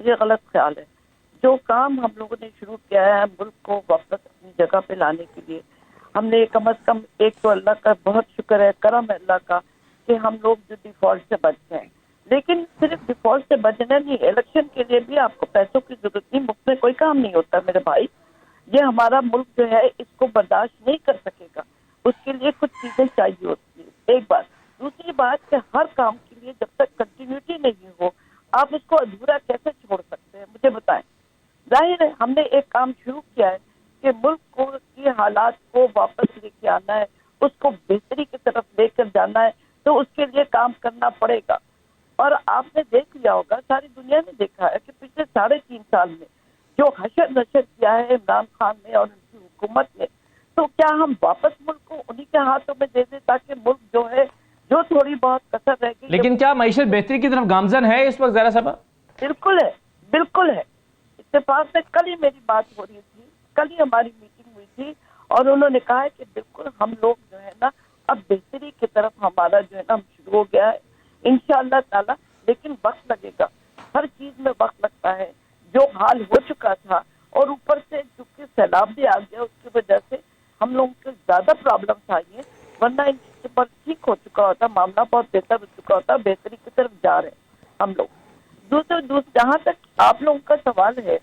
یہ غلط خیال ہے۔ جو کام ہم لوگوں نے شروع کیا ہے ملک کو واپس اپنی جگہ پہ لانے کے لیے، ہم نے کم از کم ایک تو اللہ کا بہت شکر ہے، کرم ہے اللہ کا کہ ہم لوگ جو ڈیفالٹ سے بچ گئے، لیکن صرف ڈیفالٹ سے بچنا نہیں، الیکشن کے لیے بھی آپ کو پیسوں کی ضرورت نہیں، مفت میں کوئی کام نہیں ہوتا میرے بھائی۔ یہ ہمارا ملک جو ہے اس کو برداشت نہیں کر سکے گا، اس کے لیے کچھ چیزیں چاہیے ہوتی ہیں، ایک بات۔ دوسری بات کہ ہر کام کے لیے جب تک کنٹینیوٹی نہیں ہو آپ اس کو ادھورا کیسے چھوڑ سکتے ہیں، مجھے بتائیں۔ ظاہر ہے ہم نے ایک کام شروع کیا ہے کہ ملک کو کی حالات کو واپس لے کے آنا ہے، اس کو بہتری کی طرف لے کر جانا ہے، تو اس کے لیے کام کرنا پڑے گا۔ اور آپ نے دیکھ لیا ہوگا، ساری دنیا نے دیکھا ہے کہ پچھلے 3.5 سال میں جو حشر نشر کیا ہے عمران خان نے اور ان کی حکومت نے، تو کیا ہم واپس ملک کو انہی کے ہاتھوں میں دے دیں تاکہ ملک جو ہے جو تھوڑی بہت کسر رہ گئی؟ لیکن کیا معیشت بہتری کی طرف گامزن ہے اس وقت زہرا صاحبہ؟ بالکل ہے، بالکل ہے۔ اتفاق سے کل ہی میری بات ہو رہی تھی، کل ہی ہماری میٹنگ ہوئی تھی، اور انہوں نے کہا ہے کہ بالکل ہم لوگ جو ہے نا اب بہتری کی طرف ہمارا جو ہے نا شروع ہو گیا ہے انشاءاللہ تعالی، لیکن وقت لگے گا، ہر چیز میں وقت لگتا ہے۔ جو حال ہو چکا تھا اور اوپر سے چونکہ سیلاب بھی آ گیا، اس کی وجہ سے ہم لوگوں کو زیادہ پرابلمس آئی ہیں، ورنہ ان کے پر ٹھیک ہو چکا ہوتا، معاملہ بہت بہتر ہو چکا ہوتا، بہتری کی طرف جا رہے ہیں ہم لوگ۔ جہاں تک آپ لوگوں کا سوال ہے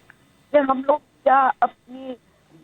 کہ ہم لوگ کیا اپنی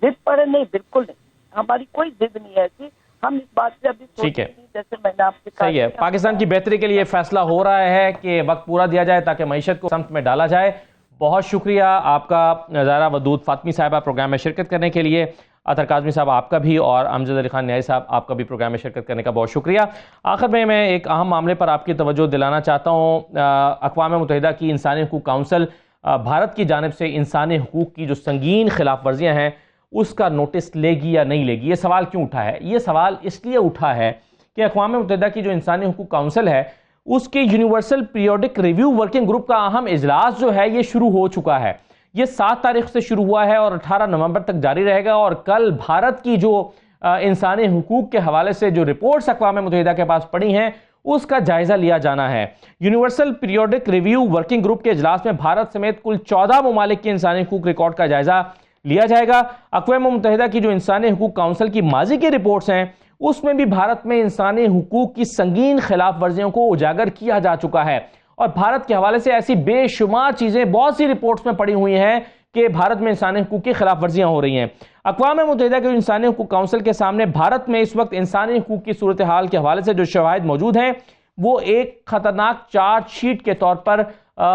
ضد پر نہیں، بالکل نہیں، ہماری کوئی ضد نہیں ہے ایسی، ہم اس بات سے ابھی سوچ نہیں، جیسے میں نے آپ سے کہا صحیح ہے، پاکستان کی بہتری کے لیے فیصلہ ہو رہا ہے کہ وقت پورا دیا جائے تاکہ معیشت کو سمت میں ڈالا جائے۔ بہت شکریہ آپ کا زہرا ودود فاطمی صاحبہ پروگرام میں شرکت کرنے کے لیے، اطہر کاظمی صاحب آپ کا بھی، اور امجد علی خان نیائی صاحب آپ کا بھی پروگرام میں شرکت کرنے کا بہت شکریہ۔ آخر میں ایک اہم معاملے پر آپ کی توجہ دلانا چاہتا ہوں۔ اقوام متحدہ کی انسانی حقوق کونسل بھارت کی جانب سے انسانی حقوق کی جو سنگین خلاف ورزیاں ہیں اس کا نوٹس لے گی یا نہیں لے گی؟ یہ سوال کیوں اٹھا ہے؟ یہ سوال اس لیے اٹھا ہے کہ اقوام متحدہ کی جو انسانی حقوق کونسل ہے اس کے universal periodic review working group کا اہم اجلاس جو ہے یہ شروع ہو چکا ہے۔ یہ 7 تاریخ سے شروع ہوا ہے اور 18 نومبر تک جاری رہے گا، اور کل بھارت کی جو انسانی حقوق کے حوالے سے جو رپورٹس اقوام متحدہ کے پاس پڑی ہیں اس کا جائزہ لیا جانا ہے۔ Universal periodic review working group کے اجلاس میں بھارت سمیت کل 14 ممالک کے انسانی حقوق ریکارڈ کا جائزہ لیا جائے گا۔ اقوام متحدہ کی جو انسانی حقوق کونسل کی ماضی کے رپورٹس ہیں اس میں بھی بھارت میں انسانی حقوق کی سنگین خلاف ورزیوں کو اجاگر کیا جا چکا ہے، اور بھارت کے حوالے سے ایسی بے شمار چیزیں بہت سی رپورٹس میں پڑی ہوئی ہیں کہ بھارت میں انسانی حقوق کی خلاف ورزیاں ہو رہی ہیں۔ اقوام متحدہ کے انسانی حقوق کونسل کے سامنے بھارت میں اس وقت انسانی حقوق کی صورتحال کے حوالے سے جو شواہد موجود ہیں وہ ایک خطرناک چارج شیٹ کے طور پر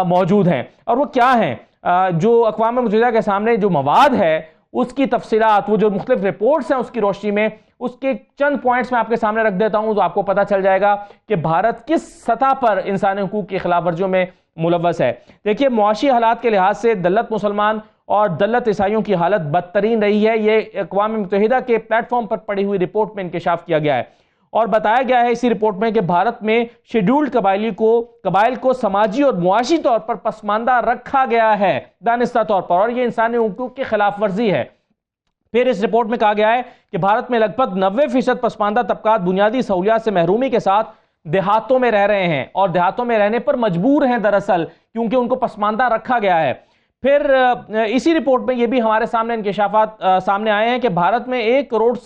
موجود ہیں، اور وہ کیا ہیں؟ جو اقوام متحدہ کے سامنے جو مواد ہے اس کی تفصیلات، وہ جو مختلف رپورٹس ہیں اس کی روشنی میں اس کے چند پوائنٹس میں آپ کے سامنے رکھ دیتا ہوں تو آپ کو پتہ چل جائے گا کہ بھارت کس سطح پر انسانی حقوق کی خلاف ورزیوں میں ملوث ہے۔ دیکھیے، معاشی حالات کے لحاظ سے دلت مسلمان اور دلت عیسائیوں کی حالت بدترین رہی ہے، یہ اقوام متحدہ کے پلیٹ فارم پر پڑی ہوئی رپورٹ میں انکشاف کیا گیا ہے، اور بتایا گیا ہے اسی رپورٹ میں کہ بھارت میں شیڈیولڈ قبائل کو سماجی اور معاشی طور پر پسماندہ رکھا گیا ہے دانستہ طور پر، اور یہ انسانی حقوق کی خلاف ورزی ہے۔ پھر اس رپورٹ میں کہا گیا ہے کہ بھارت میں لگ بھگ 90% پسماندہ طبقات بنیادی سہولیات سے محرومی کے ساتھ دیہاتوں میں رہ رہے ہیں، اور دیہاتوں میں رہنے پر مجبور ہیں دراصل کیونکہ ان کو پسماندہ رکھا گیا ہے۔ پھر اسی رپورٹ میں یہ بھی ہمارے سامنے انکشافات سامنے آئے ہیں کہ بھارت میں 1.60 کروڑ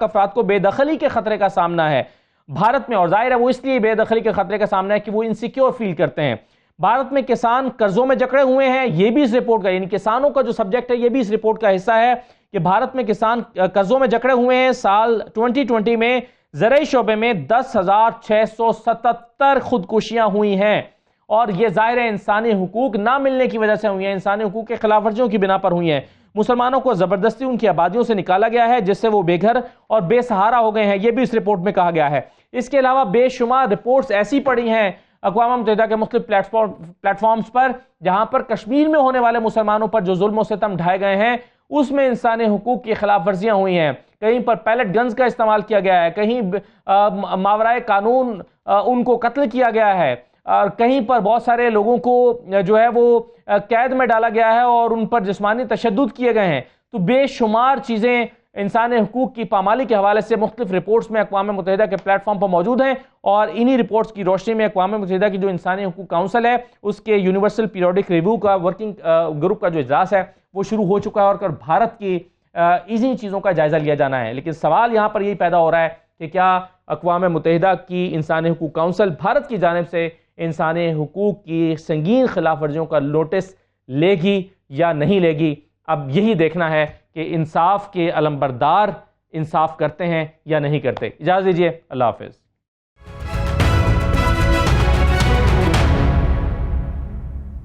افراد کو بے دخلی کے خطرے کا سامنا ہے بھارت میں، اور ظاہر ہے وہ اس لیے بے دخلی کے خطرے کا سامنا ہے کہ وہ انسیکیور فیل کرتے ہیں۔ بھارت میں کسان قرضوں میں جکڑے ہوئے ہیں، یہ بھی اس رپورٹ کا، یعنی کسانوں کا جو سبجیکٹ ہے یہ بھی اس رپورٹ کا حصہ ہے کہ بھارت میں کسان قرضوں میں جکڑے ہوئے ہیں۔ سال 2020 میں زرعی شعبے میں 10,677 خودکشیاں ہوئی ہیں، اور یہ ظاہر انسانی حقوق نہ ملنے کی وجہ سے ہوئی ہیں، انسانی حقوق کے خلاف ورزیوں کی بنا پر ہوئی ہیں۔ مسلمانوں کو زبردستی ان کی آبادیوں سے نکالا گیا ہے جس سے وہ بے گھر اور بے سہارا ہو گئے ہیں، یہ بھی اس رپورٹ میں کہا گیا ہے۔ اس کے علاوہ بے شمار رپورٹس ایسی پڑی ہیں اقوام متحدہ کے مختلف پلیٹ فارمز پر جہاں پر کشمیر میں ہونے والے مسلمانوں پر جو ظلم و ستم ڈھائے گئے ہیں اس میں انسانی حقوق کی خلاف ورزیاں ہوئی ہیں۔ کہیں پر پیلٹ گنز کا استعمال کیا گیا ہے، کہیں ماورائے قانون ان کو قتل کیا گیا ہے، اور کہیں پر بہت سارے لوگوں کو جو ہے وہ قید میں ڈالا گیا ہے اور ان پر جسمانی تشدد کیے گئے ہیں. تو بے شمار چیزیں انسانی حقوق کی پامالی کے حوالے سے مختلف رپورٹس میں اقوام متحدہ کے پلیٹ فارم پر موجود ہیں, اور انہی رپورٹس کی روشنی میں اقوام متحدہ کی جو انسانی حقوق کونسل ہے اس کے یونیورسل پیریوڈک ریویو کا ورکنگ گروپ کا جو اجلاس ہے وہ شروع ہو چکا ہے, اور بھارت کی انہی چیزوں کا جائزہ لیا جانا ہے. لیکن سوال یہاں پر یہی پیدا ہو رہا ہے کہ کیا اقوام متحدہ کی انسانی حقوق کونسل بھارت کی جانب سے انسانی حقوق کی سنگین خلاف ورزیوں کا نوٹس لے گی یا نہیں لے گی؟ اب یہی دیکھنا ہے کہ انصاف کے علمبردار انصاف کرتے ہیں یا نہیں کرتے. اجازت دیجیے, اللہ حافظ.